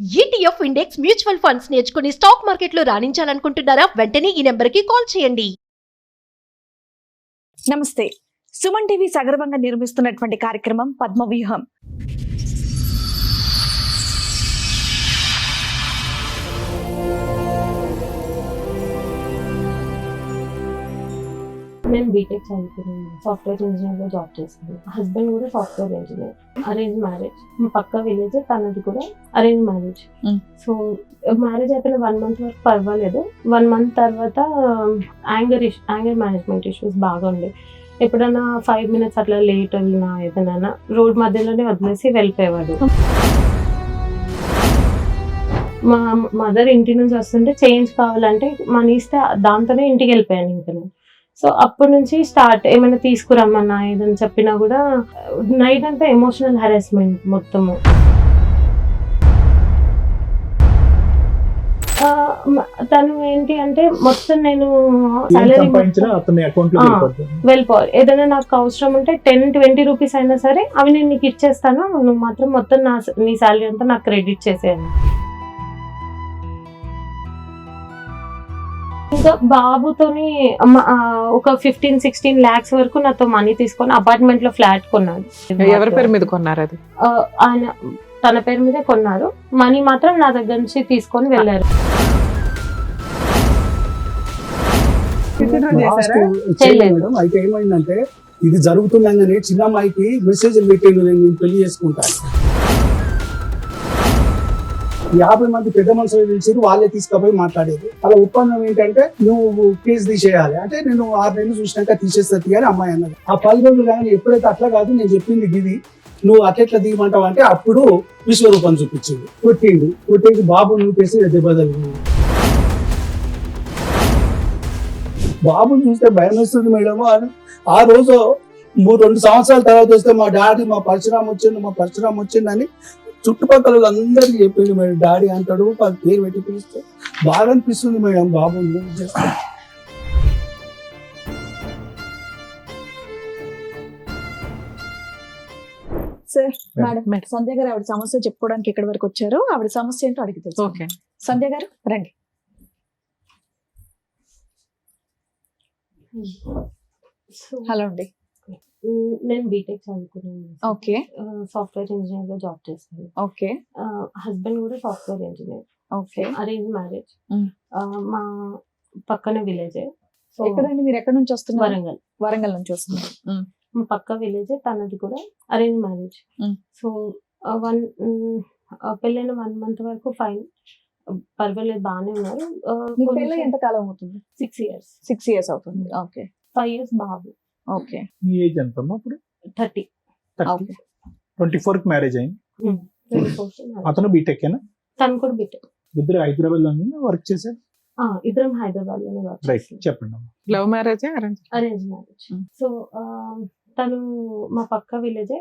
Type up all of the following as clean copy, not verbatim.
ETF index mutual funds నేర్చుకుని stock మార్కెట్లో రాణించాలనుకుంటున్నారా? వెంటనే ఈ నెంబర్కి కాల్ చేయండి. నమస్తే. సుమన్ టీవీ సగర్వంగా నిర్మిస్తున్నటువంటి కార్యక్రమం పద్మవ్యూహం. నేను బీటెక్ చదువుకున్నాను, సాఫ్ట్వేర్ ఇంజనీర్లో జాబ్ చేస్తాను. హస్బెండ్ కూడా సాఫ్ట్వేర్ ఇంజనీర్. Arrange marriage. మా పక్క విలేజ్, తనది కూడా అరేంజ్ మ్యారేజ్. సో మ్యారేజ్ అయిపోయిన 1 month వరకు పర్వాలేదు. 1 month తర్వాత యాంగర్ మేనేజ్మెంట్ ఇష్యూస్ బాగా ఉండే. ఎప్పుడన్నా 5 minutes అట్లా లేట్ వెళ్ళినా ఏదైనా రోడ్ మధ్యలోనే వదిలేసి వెళ్ళిపోయేవాడు. మా మదర్ ఇంటి నుంచి వస్తుంటే చేంజ్ కావాలంటే మనీ ఇస్తే దాంతోనే ఇంటికి వెళ్ళిపోయాను ఇంకా నేను. సో అప్పటి నుంచి స్టార్ట్, ఏమైనా తీసుకురమ్మన్నా ఏదని చెప్పినా కూడా నైట్ అంతా ఎమోషనల్ హెరాస్మెంట్ మొత్తము. తను ఏంటి అంటే మొత్తం నేను సాలరీ వెళ్ళిపోవాలి. ఏదైనా నాకు అవసరం ఉంటే 10-20 రూపీస్ అయినా సరే అవి నేను నీకు ఇచ్చేస్తాను, నువ్వు మాత్రం మొత్తం నీ సాలరీ అంతా నాకు క్రెడిట్ చేసేయాలి. ఇంకా బాబుతోని ఒక 15-16 lakhs వరకు నాతో మనీ తీసుకొని అపార్ట్మెంట్ లో ఫ్లాట్ కొన్నాడు. ఎవరి పేరు మీద కొన్నారు? అది ఆయన తన పేరు మీదే కొన్నారు. మనీ మాత్రం నా దగ్గర నుంచి తీసుకొని వెళ్ళారు. అయితే ఏమైందంటే ఇది జరుగుతుందని చిన్న అమ్మాయికి మెసేజ్ పెట్టిండు, నేను పెళ్లి చేసుకుంటాను. 50 మంది పెద్ద మనుషులు పిలిచి వాళ్ళే తీసుకుపోయి మాట్లాడేది. అలా ఒప్పందం ఏంటంటే నువ్వు కేసు తీసేయాలి అంటే నేను 6 నెలలు చూసినాక తీసేస్తుంది అని అమ్మాయి అన్నది. ఆ 10 రోజులు కానీ ఎప్పుడైతే అట్లా కాదు, నేను చెప్పింది ఇది, నువ్వు అట్లా దిగమంటావు అంటే అప్పుడు విశ్వరూపం చూపించింది. కొట్టేసి బాబు నూపేసి దెబ్బతలిగింది. బాబుని చూస్తే భయం వేస్తుంది మేడం. ఆ రోజు 2 సంవత్సరాల తర్వాత వస్తే మా డాడీ మా పరశురామ్ వచ్చిండు అని చుట్టుపక్కల అందరికి చెప్పిండు మేడం. డాడీ అంటాడు, పేరు పెట్టి పిలిస్తే బాగా అనిపిస్తుంది మేడం బాబు. సార్, మేడం సంధ్య గారు ఆవిడ సమస్య చెప్పుకోవడానికి ఇక్కడి వరకు వచ్చారు. ఆవిడ సమస్య ఏంటో అడిగి తెలుసు. ఓకే, సంధ్య గారు రండి. హలో అండి. నేను బీటెక్ చదువుకున్నాను. ఓకే. సాఫ్ట్వేర్ ఇంజనీర్ లో జాబ్ చేస్తాను. ఓకే. హస్బెండ్ కూడా software engineer. Okay. Arrange marriage. మా పక్కన విలేజ్. ఎక్కడండి మీరు? ఎక్కడి నుంచి వస్తున్నారు? వరంగల్. వరంగల్ నుంచి వస్తున్నారు. మా పక్క విలేజ్, తనది కూడా అరేంజ్ మ్యారేజ్. సో పెళ్ళైన 1 month వరకు ఫైన్, పర్వాలేదు, బాగానే ఉన్నారు. ఎంత కాలం అవుతుంది? 6 years. 6 years అవుతుంది. ఓకే. 5 years బాబు. ఓకే. మీ ఏజ్ ఎంత అప్పుడు? 30. 24 కి మ్యారేజ్ అయింది. 24. అతను బీటెక్ ఏనా? తను కూడా బీటెక్. ఇద్దరు హైదరాబాద్ లో వర్క్ చేశారు. ఇద్దరం హైదరాబాద్ లోనే వర్క్ చేస్తాం. చెప్పండి. Love marriage, arrange marriage. So తను మా పక్క విలేజ్.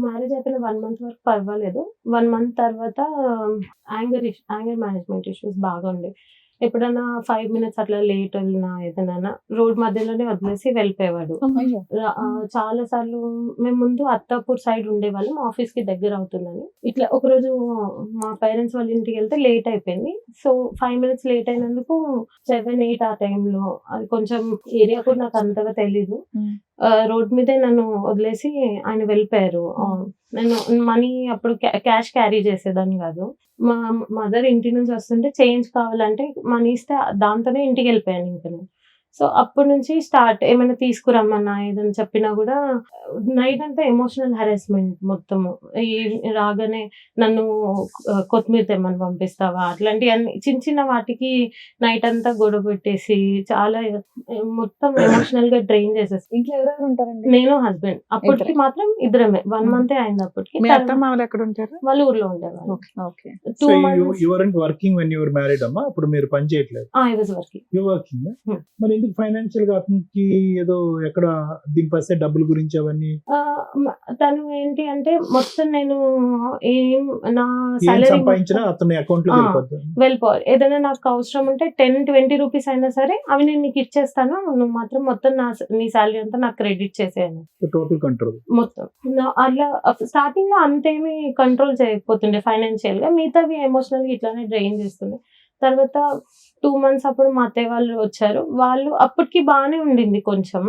మ్యారేజ్ అయిపోయిన 1 month వరకు పర్వాలేదు. 1 month తర్వాత యాంగర్ మేనేజ్మెంట్ ఇష్యూస్ బాగా ఉండే. ఎప్పుడన్నా 5 minutes అట్లా లేట్ వెళ్ళినా ఏదైనా రోడ్ మధ్యలోనే వదిలేసి వెళ్ళిపోయేవాడు. చాలా సార్లు మేము ముందు అత్తాపూర్ సైడ్ ఉండేవాళ్ళం, ఆఫీస్ కి దగ్గర అవుతుందని. ఇట్లా ఒకరోజు మా పేరెంట్స్ వాళ్ళ ఇంటికి వెళ్తే లేట్ అయిపోయింది. సో 5 minutes లేట్ అయినందుకు 7-8 ఆ టైంలో, అది కొంచెం ఏరియా కూడా నాకు అంతగా తెలీదు, రోడ్ మీదే నన్ను వదిలేసి ఆయన వెళ్ళిపోయారు. నేను మనీ అప్పుడు క్యాష్ క్యారీ చేసేదాన్ని కాదు. మా మదర్ ఇంటి నుంచి వస్తుంటే చేంజ్ కావాలంటే మనీ ఇస్తే దాంతోనే ఇంటికి వెళ్ళిపోయాను ఇంకా నేను. సో అప్పటి నుంచి స్టార్ట్, ఏమైనా తీసుకురమ్మన్నా ఏదని చెప్పినా కూడా నైట్ అంతా ఎమోషనల్ హెరాస్మెంట్ మొత్తము. రాగానే నన్ను కొత్తిమీర తెమ్మని పంపిస్తావా, అట్లాంటి అన్ని చిన్న వాటికి నైట్ అంతా గొడవ పెట్టేసి చాలా మొత్తం ఎమోషనల్ గా డ్రైన్ చేసేసి. ఇంట్లో ఎవరెవరు ఉంటారండి? నేను, హస్బెండ్. అప్పటికి మాత్రం ఇద్దరమే. 1 month అయింది అప్పటికి. ఎక్కడ ఉంటారు? వాళ్ళు ఊర్లో ఉండేవాళ్ళు. 2 months. You weren't working when you were married అమ్మా? అప్పుడు మీరు పని చేయట్లేదు? I was working. You working? మరి ఎందుకు ఫైనాన్షియల్ గా అతనికి ఏదో ఎక్కడ దింపేస్తే డబ్బుల గురించి అవన్నీ తను ఏంటి అంటే మొత్తం నేను ఏం నా ఏం సాలరీ సంపాదించినా అతని అకౌంట్ లో వెళ్ళిపోతుంది. వెళ్ళిపోవాలి. ఏదైనా నాకు అవసరం ఉంటే 10-20 రూపీస్ అయినా సరే అవి నేను నీకు ఇచ్చేస్తాను, నువ్వు మాత్రం మొత్తం నీ సాలరీ అంతా నాకు క్రెడిట్ చేసేయాలి టోటల్ కంట్రోల్. మొత్తం. అట్లా స్టార్టింగ్ లో అంతేమీ కంట్రోల్ చేయకపోతుండే ఫైనాన్షియల్ గా, మిగతావి ఎమోషనల్ గా ఇట్లానే డ్రైన్ చేస్తుండే. తర్వాత 2 months అప్పుడు మా అత్తయ్య వాళ్ళు వచ్చారు. వాళ్ళు అప్పటికి బాగానే ఉండింది కొంచెం.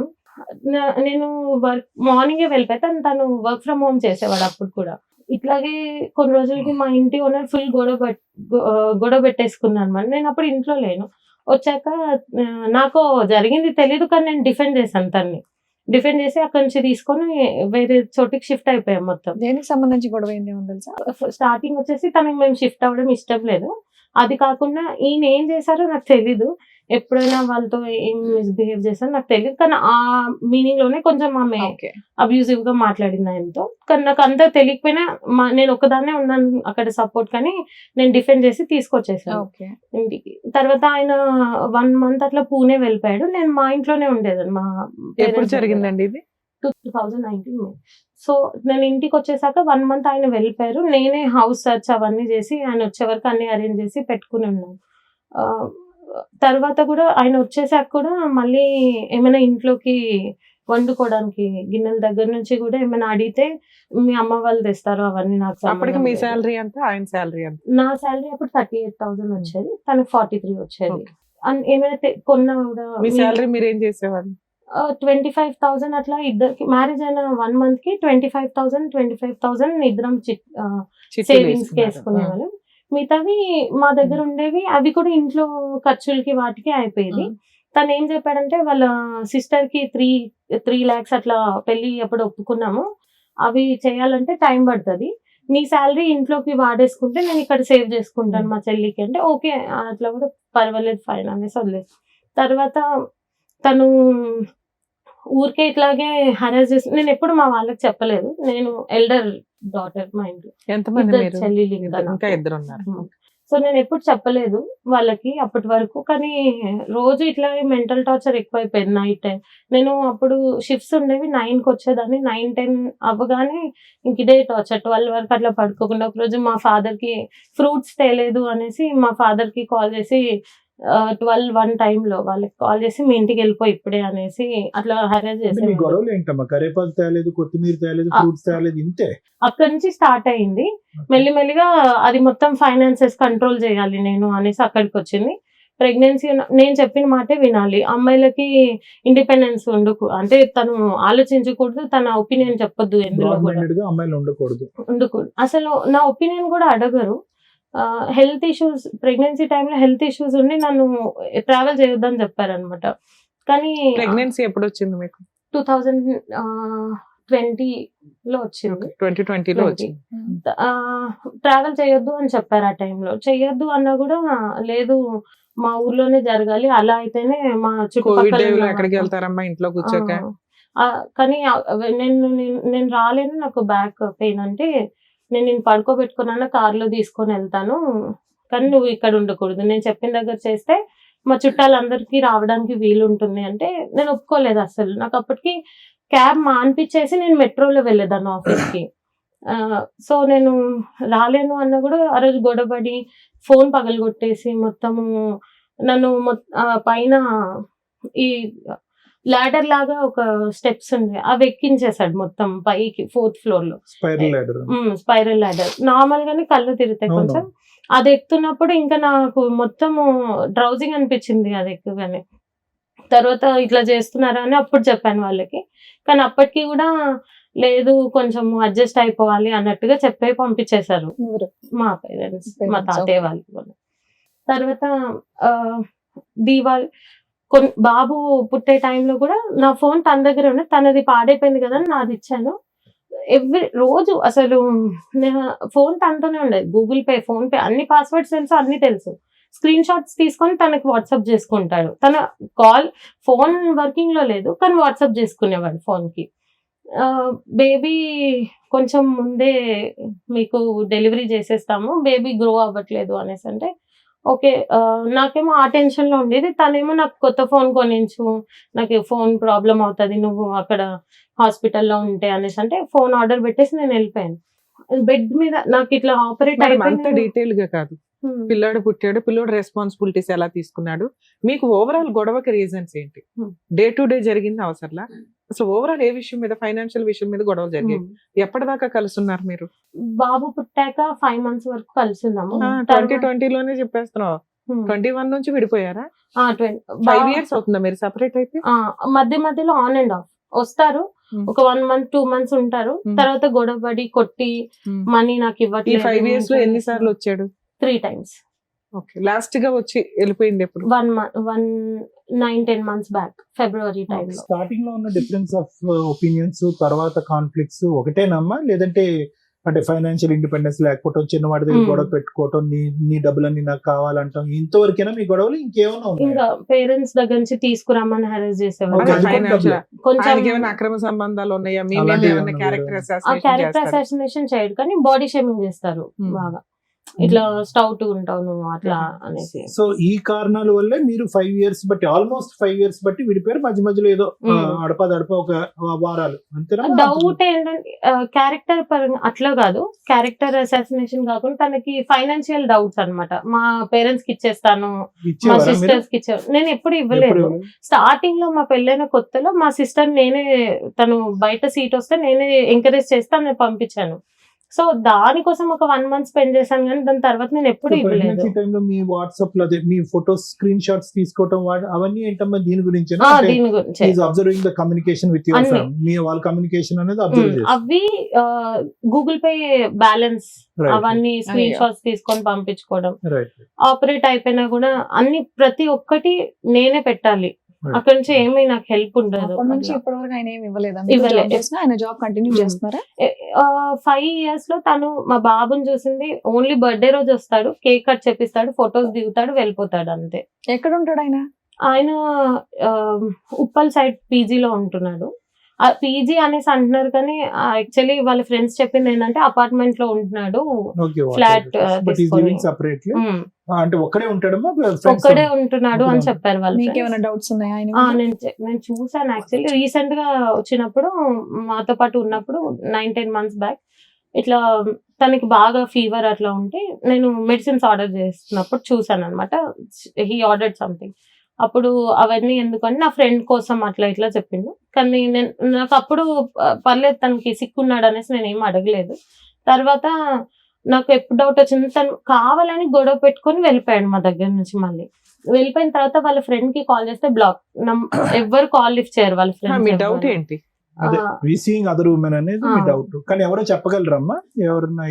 నేను వర్క్ మార్నింగే వెళ్ళిపోతే తను వర్క్ ఫ్రమ్ హోమ్ చేసేవాడు అప్పుడు కూడా. ఇట్లాగే కొన్ని రోజులకి మా ఇంటి ఓనర్ ఫుల్ గొడవ పెట్టేసుకున్నాను అనమాట. నేను అప్పుడు ఇంట్లో లేను. వచ్చాక నాకు జరిగింది తెలీదు, కానీ నేను డిఫెండ్ చేశాను తన్ని. డిఫెండ్ చేసి అక్కడి నుంచి తీసుకొని వేరే చోటికి షిఫ్ట్ అయిపోయాం మొత్తం. దేనికి సంబంధించి గొడవ ఏంది తెలుసా? స్టార్టింగ్ వచ్చేసి తనకి మేము షిఫ్ట్ అవ్వడం ఇష్టం లేదు. అది కాకుండా ఈయన ఏం చేశారో నాకు తెలీదు. ఎప్పుడైనా వాళ్ళతో ఏం మిస్బిహేవ్ చేశారో నాకు తెలియదు, కానీ ఆ మీనింగ్ లోనే కొంచెం ఆమె అబ్యూజివ్ గా మాట్లాడింది ఆయనతో. కానీ నాకు అంతా తెలియకపోయినా నేను ఒకదాన్నే ఉన్నాను అక్కడ సపోర్ట్, కానీ నేను డిఫెండ్ చేసి తీసుకొచ్చేసాను ఇంటికి. తర్వాత ఆయన 1 month అట్లా పూణే వెళ్ళిపోయాడు. నేను మా ఇంట్లోనే ఉండేదాన్ని. మా ఎప్పుడు జరిగిందండి ఇది? 2019 May. సో నేను ఇంటికి వచ్చేసాక 1 month ఆయన వెళ్ళిపోయారు. నేనే హౌస్ సర్చ్ అవన్నీ చేసి ఆయన వచ్చే వరకు అన్ని అరేంజ్ చేసి పెట్టుకుని ఉన్నాను. తర్వాత కూడా ఆయన వచ్చేసాక కూడా మళ్ళీ ఏమైనా ఇంట్లోకి వండుకోవడానికి గిన్నెల దగ్గర నుంచి కూడా ఏమైనా అడిగితే మీ అమ్మ వాళ్ళు తెస్తారు అవన్నీ. నాకు అప్పటికి మీ శాలరీ ఎంత, ఆయన శాలరీ ఎంత? నా శాలరీ అప్పుడు 38,000 వచ్చేది, తనకు 43 వచ్చేది. ఏమైనా కొన్నా కూడా మీ శాలరీ మీరు ఏం చేసేవారు? 25,000 అట్లా ఇద్దరికి. మ్యారేజ్ అయిన 1 month కి 25,000 ఇద్దరం సేవింగ్స్ కి వేసుకునేవాళ్ళం. మిగతావి మా దగ్గర ఉండేవి, అవి కూడా ఇంట్లో ఖర్చులకి వాటికి అయిపోయేది. తను ఏం చెప్పాడంటే వాళ్ళ సిస్టర్ కి 3 lakhs అట్లా పెళ్లి అప్పుడు ఒప్పుకున్నాము, అవి చేయాలంటే టైం పడుతుంది, నీ శాలరీ ఇంట్లోకి వాడేసుకుంటే నేను ఇక్కడ సేవ్ చేసుకుంటాను మా చెల్లికి అంటే ఓకే అట్లా కూడా పర్వాలేదు ఫైన్ అనేసి వదిలేదు. తర్వాత తను ఊరికే ఇట్లాగే హరాస్ చేసి, నేను ఎప్పుడు మా వాళ్ళకి చెప్పలేదు. నేను ఎల్డర్ డాటర్ మా ఇంట్లో, ఎంతమంది? చెల్లెలు ఇంకా ఇద్దరు ఉన్నారు. సో నేను ఎప్పుడు చెప్పలేదు వాళ్ళకి అప్పటి వరకు. కానీ రోజు ఇట్లా మెంటల్ టార్చర్ ఎక్కువైపోయింది నైట్ టైం. నేను అప్పుడు షిఫ్ట్స్ ఉండేవి, 9కి వచ్చేదాన్ని. 9-10 అవ్వగానే ఇంక ఇదే టార్చర్, 12 వరకు అట్లా పడుకోకుండా. ఒకరోజు మా ఫాదర్కి ఫ్రూట్స్ తేలేదు అనేసి మా ఫాదర్కి కాల్ చేసి 12-1 టైంలో వాళ్ళకి కాల్ చేసి మీ ఇంటికి వెళ్ళిపోయి ఇప్పుడే అనేసి అట్లా హరాస్ చేసి. గొడవలు ఏంటమ్మా, కరేపాకు తేలేదు, కొత్తిమీర తేలేదు, ఫ్రూట్స్ తేలేదు, ఇంతే. అక్కడి నుంచి స్టార్ట్ అయింది. మెల్లిమెల్లిగా అది మొత్తం ఫైనాన్సెస్ కంట్రోల్ చేయాలి నేను అనేసి అక్కడికి వచ్చింది. ప్రెగ్నెన్సీ నేను చెప్పిన మాటే వినాలి, అమ్మాయిలకి ఇండిపెండెన్స్ ఉండకు అంటే తను ఆలోచించకూడదు, తన ఒపీనియన్ చెప్పొద్దు, ఎందులో ఉండకూడదు. అసలు నా ఒపీనియన్ కూడా అడగరు. హెల్త్ ఇష్యూస్, ప్రెగ్నెన్సీ టైంలో హెల్త్ ఇష్యూస్ ఉండి నన్ను ట్రావెల్ చేయొద్దని చెప్పారనమాట. కానీ ప్రెగ్నెన్సీ ఎప్పుడు వచ్చింది మీకు? 2020లో వచ్చింది. 2020లో వచ్చింది. ట్రావెల్ చేయొద్దు అని చెప్పారు ఆ టైంలో. చెయ్యొద్దు అన్నా కూడా లేదు మా ఊర్లోనే జరగాలి, అలా అయితేనే మా చుట్టుపక్కల ఎక్కడికి వెళ్తారమ్మా ఇంట్లో కూర్చోక. కానీ నేను రాలేను, నాకు బ్యాక్ పెయిన్ అంటే నేను పడుకోబెట్టుకున్నా కార్లో తీసుకొని వెళ్తాను, కానీ నువ్వు ఇక్కడ ఉండకూడదు, నేను చెప్పిన దగ్గర చేస్తే మా చుట్టాలందరికీ రావడానికి వీలు ఉంటుంది అంటే నేను ఒప్పుకోలేదు అసలు. నాకు అప్పటికి క్యాబ్ మాన్పించేసి నేను మెట్రోలో వెళ్ళేదాన్ని ఆఫీస్కి. సో నేను రాలేను అన్న కూడా ఆ రోజు గొడవపడి ఫోన్ పగలగొట్టేసి మొత్తము నన్ను పైన ఈ లాడర్ లాగా ఒక స్టెప్స్ ఉంది అవి ఎక్కించేసాడు మొత్తం పైకి 4th floor లో. స్పైరల్ లాడర్ నార్మల్ గానే కళ్ళు తిరుగుతాయి కొంచెం. అది ఎక్కుతున్నప్పుడు ఇంకా నాకు మొత్తము డ్రౌజింగ్ అనిపించింది అది ఎక్కువగానే. తర్వాత ఇట్లా చేస్తున్నారా అని అప్పుడు చెప్పాను వాళ్ళకి, కానీ అప్పటికి కూడా లేదు కొంచెం అడ్జస్ట్ అయిపోవాలి అన్నట్టుగా చెప్పే పంపించేశారు మా పేరెంట్స్, మా తాతయ్య వాళ్ళు. తర్వాత దీవాళి బాబు పుట్టే టైంలో కూడా నా ఫోన్ తన దగ్గర ఉండే, తనది పాడైపోయింది కదా నాది ఇచ్చాను. రోజు అసలు ఫోన్ తనతోనే ఉండేది, గూగుల్ పే, ఫోన్ పే అన్ని పాస్వర్డ్స్ తెలుసు, అన్ని తెలుసు. స్క్రీన్ షాట్స్ తీసుకొని తనకి వాట్సాప్ చేసుకుంటాడు. తన ఫోన్ వర్కింగ్ లో లేదు కానీ వాట్సాప్ చేసుకునేవాడు ఫోన్ కి. బేబీ కొంచెం ముందే మీకు డెలివరీ చేసేస్తాము, బేబీ గ్రో అవ్వట్లేదు అనేసి అంటే ఓకే. నాకేమో ఆ టెన్షన్‌లో ఉండేది. తనేమో నాకు కొత్త ఫోన్ కొనించు, నాకు ఫోన్ ప్రాబ్లమ్ అవుతది. నువ్వు అక్కడ హాస్పిటల్‌లో ఉంటే అనేసి అంటే ఫోన్ ఆర్డర్ పెట్టేసి నేను వెళ్ళిపోయాను. బెడ్ మీద నాకు ఇట్లా ఆపరేట్ మేడం అంత అయిపోయింది. డీటెయిల్ గా కాదు, పిల్లాడు పుట్టాడు, పిల్లోడు రెస్పాన్సిబిలిటీస్ ఎలా తీసుకున్నాడు, మీకు ఓవరాల్ గొడవకి రీజన్స్ ఏంటి, డే టు డే జరిగింది అవసరంలా, అసలు ఓవరాల్ ఏ విషయం మీద, ఫైనాన్షియల్ విషయం మీద గొడవలు జరిగాయి, ఎప్పటిదాకా కలుస్తున్నారు మీరు? బాబు పుట్టాక 5 months వరకు కలిసి ఉన్నాము. 2020 లోనే చెప్పేస్తున్నావు, 21 నుంచి విడిపోయారా? 5 years అవుతుందా మీరు సెపరేట్ అయిపోయి? మధ్య మధ్యలో ఆన్ అండ్ ఆఫ్ వస్తారు. ఒక 1 month 2 months ఉంటారు. తర్వాత గొడవ పడి కొట్టి మనీ నాకు ఈ ఇవ్వట్లేదు. 5 years లో ఎన్ని సార్లు వచ్చాడు? 3 times. ఓకే, లాస్ట్ గా వచ్చి వెళ్ళిపోయింది ఎప్పుడు? 9-10 months బ్యాక్ ఫిబ్రవరి టైంలో. స్టార్టింగ్ లో ఉన్న డిఫరెన్స్ ఆఫ్ ఒపీనియన్స్ తర్వాత కాన్ఫ్లిక్ట్స్ ఒకటేనమ్మా, లేదంటే అంటే ఫైనాన్షియల్ ఇండిపెండెన్స్ లేకపోవటం, చిన్నవాడి దగ్గర గొడవ పెట్టుకోవటం, నీ డబ్బులన్నీ నాకు కావాలంటాం, ఇంతవరకేనా మీ గొడవలు? ఇంకేమైనా ఉన్నాయా? ఇంకా పేరెంట్స్ దగ్గర నుంచి తీసుకురమ్మని హెరాస్ చేసేవాళ్ళు. Okay, అది కూడా Financial- డబ్బులే. కొంచెం ఆయనకి ఏమైనా అక్రమ సంబంధాలు ఉన్నాయా? మీ మీద అలాంటివి ఏమైనా ఏమన్నా క్యారెక్టర్ వేరే? ఆ క్యారెక్టర్ అసాసినేషన్ చేయడు కానీ బాడీ షేమింగ్ చేస్తారు బాగా. ఇట్లా స్టౌట్ ఉంటావు నువ్వు అట్లా అనేసి. సో ఈ కారణాల వల్లే మీరు 5 years బట్టి, ఆల్మోస్ట్ 5 years బట్టి విడిపోయారు. మధ్య మధ్యలో ఏదో అడపదడప ఒక వారాలు అంతేనా? డౌట్ ఏంటంటే క్యారెక్టర్ పరంగా అట్లా కాదు, క్యారెక్టర్ అసాసినేషన్ కాకుండా తనకి ఫైనాన్షియల్ డౌట్స్ అన్నమాట. మా పేరెంట్స్ కి ఇచ్చేస్తాను, మా ఇచ్చేవారా మీరు? సిస్టర్స్ కి ఇచ్చారు. నేను ఎప్పుడు ఎప్పుడు ఇవ్వలేదు. ఇవ్వలేదు? స్టార్టింగ్ లో మా పెళ్ళైన కొత్తలో మా సిస్టర్ నేనే, తను బయట సీట్ వస్తే నేనే ఎంకరేజ్ చేస్తే నేను పంపించాను. సో దానికోసం ఒక 1 month స్పెండ్ చేశాను కానీ దాని తర్వాత నేను ఎప్పుడు ఇవ్వలేదు. ప్రెగ్నెన్సీ టైంలో మీ వాట్సాప్ లో అదే మీ ఫోటోస్ స్క్రీన్ షాట్స్ తీసుకోవటం అవన్నీ ఏంటమ్మా దీని గురించి? దీని గురించి observing the communication with your అన్ని. ఫ్యామిలీ, మీ వాళ్ళ కమ్యూనికేషన్ అనేది అబ్జర్వ్ చేస్తారు. అవి గూగుల్ పే బ్యాలెన్స్ Right. అవన్నీ స్క్రీన్ అయ్యో. షాట్స్ తీసుకొని పంపించుకోవడం. రైట్. ఆపరేట్ అయిపోయినా కూడా అన్ని ప్రతి ఒక్కటి నేనే పెట్టాలి. Right. అక్కడ నుంచి ఏమీ నాకు హెల్ప్ ఉండదు. అప్పటి నుంచి ఇప్పటి వరకు ఆయన ఏమి ఇవ్వలేదా? ఇవ్వలేదు. ఆయన జాబ్ కంటిన్యూ చేస్తున్నారా? 5 years లో తను మా బాబుని చూసింది ఓన్లీ బర్త్డే రోజు వస్తాడు, కేక్ కట్ చేపిస్తాడు, ఫొటోస్ దిగుతాడు, వెళ్ళిపోతాడు అంతే. ఎక్కడ ఉంటాడు ఆయన? ఆయన ఉప్పల్ సైడ్ పీజీలో ఉంటున్నాడు. పీజీ అనేసి అంటున్నారు కానీ యాక్చువల్లీ వాళ్ళ ఫ్రెండ్స్ చెప్పింది ఏంటంటే అపార్ట్మెంట్ లో ఉంటున్నాడు, okay. Flat but is living separately. అంటే ఒక్కడే ఉంటాడమ్మా? ఒక్కడే ఉంటున్నాడు అని చెప్పారు వాళ్ళు. మీకేమైనా డౌట్స్ ఉన్నాయా ఆయన మీద? నేను చూసాను యాక్చువల్లీ రీసెంట్ గా వచ్చినప్పుడు మాతో పాటు ఉన్నప్పుడు 9-10 months బ్యాక్ ఇట్లా తనకి బాగా ఫీవర్ అట్లా ఉంటే నేను మెడిసిన్స్ ఆర్డర్ చేస్తున్నప్పుడు చూసాను అనమాట. He ordered something. అప్పుడు అవన్నీ ఎందుకంటే నా ఫ్రెండ్ కోసం అట్లా ఇట్లా చెప్పిండు. కానీ నాకు అప్పుడు పర్లేదు తనకి సిక్కున్నాడు అనేసి నేను ఏం అడగలేదు. తర్వాత నాకు ఎప్పుడు డౌట్ వచ్చింది, తను కావాలని గొడవ పెట్టుకొని వెళ్ళిపోయాడు మా దగ్గర నుంచి. మళ్ళీ వెళ్ళిపోయిన తర్వాత వాళ్ళ ఫ్రెండ్ కి కాల్ చేస్తే బ్లాక్, ఎవ్వరు కాల్ లిఫ్ట్ చేయరు వాళ్ళ మీ డౌట్ ఫ్రెండ్స్. ఏంటి? అదే సీయింగ్ అదర్ ఉమెన్ అనేది మీ డౌట్. కానీ ఎవరో చెప్పగలరమ్మా? ఎవరన్నా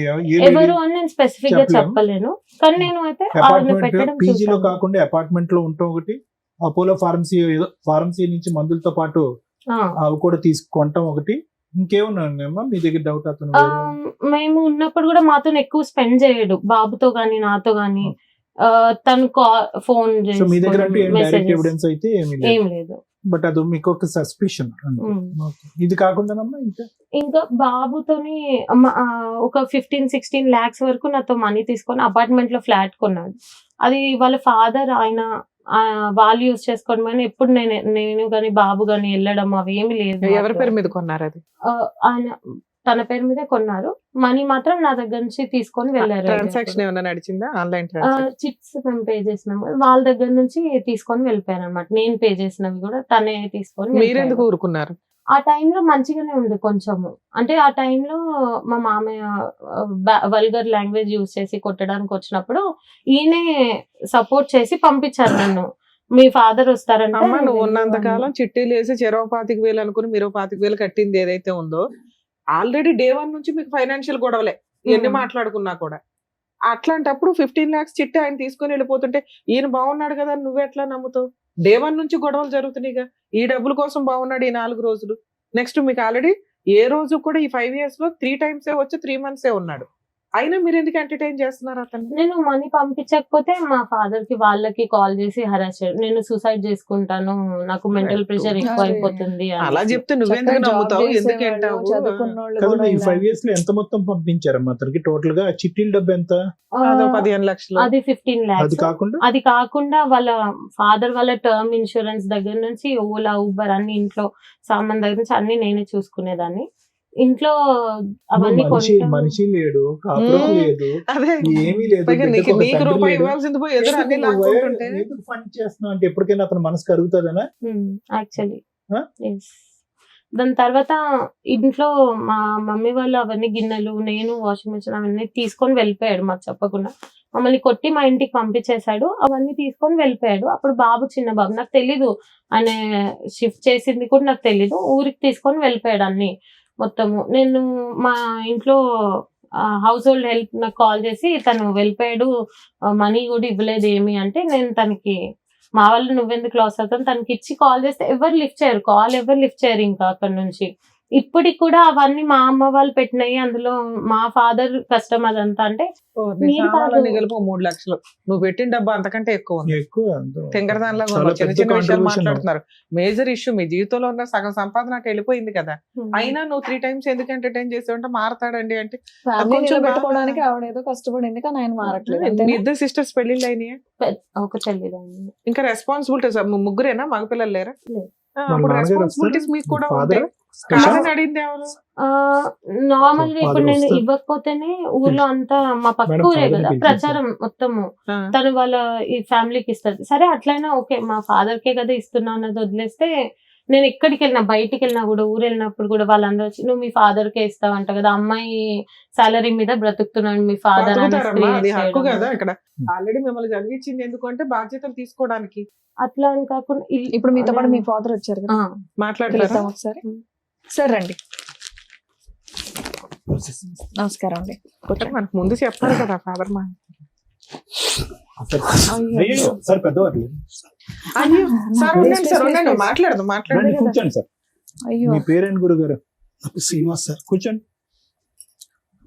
ఎవరు అని నేను స్పెసిఫిక్ గా చెప్పలేను. కానీ నేను అయితే అపార్ట్మెంట్ పీజీలో కాకుండా అపార్ట్మెంట్ లో ఉంటాం ఒకటి, అపోలో ఫార్మసీ ఏదో ఫార్మసీ నుంచి మందులతో పాటు అవి కూడా తీసుకుంటాం ఒకటి, ఇంకేమన్నా మీ దగ్గర డౌట్? అతను మేము ఉన్నప్పుడు కూడా మాతో ఎక్కువ స్పెండ్ చేయడు, బాబుతో గానీ నాతో గానీ. తను ఫోన్ సో మీ దగ్గర అంటే డైరెక్ట్ ఎవిడెన్స్ అయితే ఏం లేదు. బట్ అది మీకు ఒక సస్పిషన్. ఇది కాకుండా ఇంకా బాబుతోని ఒక 15-16 lakhs వరకు నాతో మనీ తీసుకొని అపార్ట్మెంట్ లో ఫ్లాట్ కొన్నాడు. అది వాళ్ళ ఫాదర్ ఆయన వాళ్ళు యూజ్ చేసుకోవడం కానీ ఎప్పుడు నేను గానీ బాబు గానీ వెళ్ళడం అవి ఏమి లేదు. ఎవరి పేరు మీద కొన్నారు అది? ఆయన తన పేరు మీదే కొన్నారు. మనీ మాత్రం నా దగ్గర నుంచి తీసుకొని వెళ్ళారు. ట్రాన్సాక్షన్ ఏమైనా నడిచిందా? ఆన్లైన్ చిట్స్ మేము పే చేసినాము, వాళ్ళ దగ్గర నుంచి తీసుకొని వెళ్ళిపోయారు అనమాట. నేను పే చేసినవి కూడా తనే తీసుకొని. మీరెందుకు ఊరుకున్నారు? ఆ టైంలో మంచిగానే ఉంది కొంచెము. అంటే ఆ టైంలో మా మామయ్య వల్గర్ లాంగ్వేజ్ యూజ్ చేసి కొట్టడానికి వచ్చినప్పుడు ఈయనే సపోర్ట్ చేసి పంపించారు నన్ను. మీ ఫాదర్ వస్తారంటే. అమ్మ నువ్వు ఉన్నంత కాలం చిట్టీలు వేసి 25,000 అనుకుని మీరు 25,000 కట్టింది ఏదైతే ఉందో, ఆల్రెడీ డే 1 నుంచి మీకు ఫైనాన్షియల్ గొడవలే ఎన్ని మాట్లాడుకున్నా కూడా. అట్లాంటప్పుడు 15 lakhs చిట్టి ఆయన తీసుకొని వెళ్ళిపోతుంటే ఈయన బాగున్నాడు కదా నువ్వు ఎట్లా నమ్ముతావు? డే 1 నుంచి గొడవలు జరుగుతున్నాయిగా. ఈ డబ్బుల కోసం బాగున్నాడు ఈ 4 రోజులు. నెక్స్ట్ మీకు ఆల్రెడీ ఏ రోజు కూడా ఈ 5 years లో 3 times వచ్చి 3 months ఉన్నాడు. అయినా మీరు ఎందుకు ఎంటర్టైన్ చేస్తున్నారు అతను? నేను మనీ పంపించకపోతే మా ఫాదర్ కి వాళ్ళకి కాల్ చేసి హరాస్ చేయడం, నేను సూసైడ్ చేసుకుంటాను, నాకు మెంటల్ ప్రెషర్ ఎక్కువ అయిపోతుంది అలా చెప్తే నువ్వెందుకు నమ్ముతావు, ఎందుకు అంటావు? కదా ఈ 5 years లో ఎంత మొత్తం పంపించారమ్మా అతనికి టోటల్ గా? చిట్టీల డబ్బు ఎంత? అదో 15 లక్షలు. అది 15 అది lakhs. కాకుండా వాళ్ళ ఫాదర్ వాళ్ళ టర్మ్ ఇన్సూరెన్స్ దగ్గర నుంచి ఓలా ఊబర్ అన్ని ఇంట్లో సామాన్ దగ్గర నుంచి అన్ని నేనే చూసుకునేదాన్ని. ఇంట్లో అవన్నీ మనిషి లేడు, కాపురం లేదు, అదే ఏమీ లేదు, పైగా బిడ్డకు ఒక నీకు తండ్రి రూపాయి లేడు. ఇవ్వాల్సింది పోయి ఎదురు అన్ని లాక్కుంటుంటే ఎందుకు ఫండ్ చేస్తున్నావు అంటే ఎప్పటికైనా అతని మనసు కరుగుతుందనా? Actually Huh? దాని తర్వాత ఇంట్లో మా మమ్మీ వాళ్ళు అవన్నీ గిన్నెలు, నేను వాషింగ్ మిషన్ అవన్నీ తీసుకొని వెళ్ళిపోయాడు మాకు చెప్పకుండా. మమ్మల్ని కొట్టి మా ఇంటికి పంపించేశాడు, అవన్నీ తీసుకొని వెళ్ళిపోయాడు. అప్పుడు బాబు చిన్న బాబు, నాకు తెలీదు ఆయన షిఫ్ట్ చేసింది కూడా నాకు తెలీదు. ఊరికి తీసుకొని వెళ్ళిపోయాడు అన్ని మొత్తము. నేను మా ఇంట్లో హౌస్ హోల్డ్ హెల్ప్ నాకు కాల్ చేసి తను వెళ్ళిపోయాడు, మనీ కూడా ఇవ్వలేదు ఏమి అంటే, నేను తనకి మా వాళ్ళు నువ్వెందుకు లాస్ అవుతాను తనకి ఇచ్చి కాల్ చేస్తే ఎవరు లిఫ్ట్ చేయరు ఇంకా అక్కడ నుంచి. ఇప్పటికి కూడా అవన్నీ మా అమ్మ వాళ్ళు పెట్టినాయి, అందులో మా ఫాదర్ కష్టం అదంతా. అంటే మీరు కాదు. గెలుపు 3 లక్షలు నువ్వు పెట్టిన డబ్బా అంతకంటే ఎక్కువ ఉంది. ఎక్కువ తింగరదానిలా చాలా చిన్న పెద్ద చిన్న విషయాలు contribution. మాట్లాడుతున్నారు. మేజర్ ఇష్యూ మీ జీవితంలో ఉన్న సగం సంపాదన అటు వెళ్ళిపోయింది కదా, అయినా నువ్వు 3 times ఎందుకు ఎంటర్టైన్ చేసావంటే మారతాడండి అంటే ఫ్యామిలీ కొంచెం నిలబెట్టుకోవడానికి ఆవిడ ఏదో కష్టపడింది కానీ ఆయన మారట్లేదు మీ అంతేనా? 2 sisters పెళ్లిళ్ళు అయినాయి, ఒక చెల్లిదండి. ఇంకా రెస్పాన్సిబిలిటీస్ ముగ్గురేనా మగపిల్లలు లేరా? లేదు. అప్పుడు రెస్పాన్సిబిలిటీస్ మీకు కూడా ఉంటాయి. కాదని అడిగింది ఎవరు? నార్మల్గా ఇప్పుడు నేను వస్తారు. ఇవ్వకపోతేనే ఊర్లో అంతా మా పక్క మేడం, ఊరే father ని కదా పిలిచేసి. ప్రచారం మొత్తము, ఆ, తను వాళ్ళ ఈ ఫ్యామిలీకి ఇస్తారు. సరే అట్లయినా ఓకే, మా ఫాదర్ కే కదా ఇస్తున్నా అన్నది వదిలేస్తే, నేను ఎక్కడికి వెళ్ళినా బయటికి వెళ్ళినా కూడా ఊరు వెళ్ళినప్పుడు కూడా వాళ్ళందరూ వచ్చి నువ్వు మీ ఫాదర్ కే ఇస్తావంట కదా, అమ్మాయి సాలరీ మీద బ్రతుకుతున్నాడు మీ ఫాదర్ అని బతుకుతారమ్మా, అది హక్కు చేయడం. కదా. ఇక్కడ ఆల్రెడీ మిమ్మల్ని చదివించింది ఎందుకంటే బాధ్యతలు తీసుకోవడానికి. అట్లా అని కాకుండా ఇప్పుడు మీతో పాటు మీ ఫాదర్ వచ్చారు కదా, మాట్లాడతారా? పిలుద్దాం ఒకసారి. సార్ రండి. నమస్కారం అండి. కూర్చోండి. మనకు ముందు చెప్పాలి కదా ఫాదర్ మా. అయ్యో, సార్ పెద్దవారు అయ్యో సార్ Please, ఉండండి, సార్ please, ఉండండి, please. మాట్లాడదు మాట్లాడదు. రండి, కూర్చోండి సార్. అయ్యో, మీ పేరేంటి గురుగారు? నాకు శ్రీనివాస్ సార్. కూర్చోండి.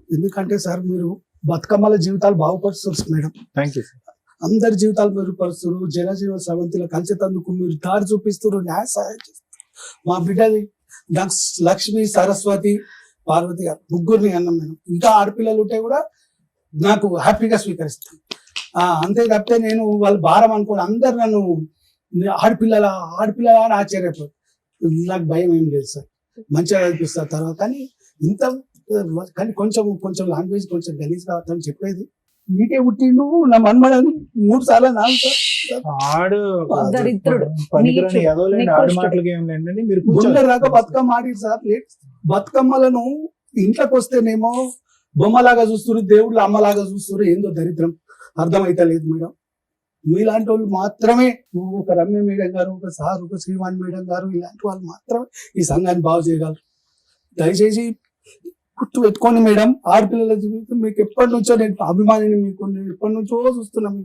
ఎందుకంటే సార్ మీరు బతుకమ్మల జీవితాలు బాగుపరుస్తారు మేడం, థ్యాంక్ యూ సార్. అందరి జీవితాలు మెరుగుపరుస్తారు. జనజీవన సవంతిలో కలిసేటందుకు మీరు దారి చూపిస్తారు, న్యాయ సహాయం చేస్తారు. మా బిడ్డది లక్ష్మి, సరస్వతి, పార్వతి గారు ముగ్గురిని అన్నాం మేడం. ఇంకా ఆడపిల్లలు ఉంటే కూడా నాకు హ్యాపీగా స్వీకరిస్తాను. అంతే తప్పితే నేను వాళ్ళ భారం అనుకోని అందరు నన్ను ఆడపిల్లల అని ఆశ్చర్యపోయి, నాకు భయం ఏం లేదు సార్, మంచిగా అనిపిస్తారు తర్వాత. కానీ ఇంత కానీ కొంచెం లాంగ్వేజ్ కొంచెం గలీజ్ కావద్దని చెప్పేది. నీకే పుట్టిండు నా మన్మడని 3 సార్లు నాకు ఆడు దరిద్రుడు. పనికిరాని నీచు. ఏదో లేండి, ఆడి నికృష్టుడు. మాటలకి ఏం లేండి. మీరు గుండె కూర్చోండి. రాక బతుకమ్మ ఆడి సార్. బతుకమ్మలను ఇంట్లోకి వస్తేనేమో బొమ్మలాగా చూస్తున్నారు, దేవుళ్ళు అమ్మలాగా చూస్తున్నారు. ఏందో దరిద్రం అర్థమైతే లేదు మేడం. మీలాంటి వాళ్ళు మాత్రమే, ఒక రమ్య మేడం గారు, ఒక సార్, ఒక శ్రీవాణి మేడం గారు, ఇలాంటి వాళ్ళు మాత్రమే ఈ సంఘాన్ని బాగు చేయగలరు. దయచేసి గుర్తు పెట్టుకోండి మేడం. ఆడపిల్లల జీవితం మీకు ఎప్పటి నుంచో నేను అభిమానిని, మీకు నేను ఎప్పటి నుంచో చూస్తున్నాను.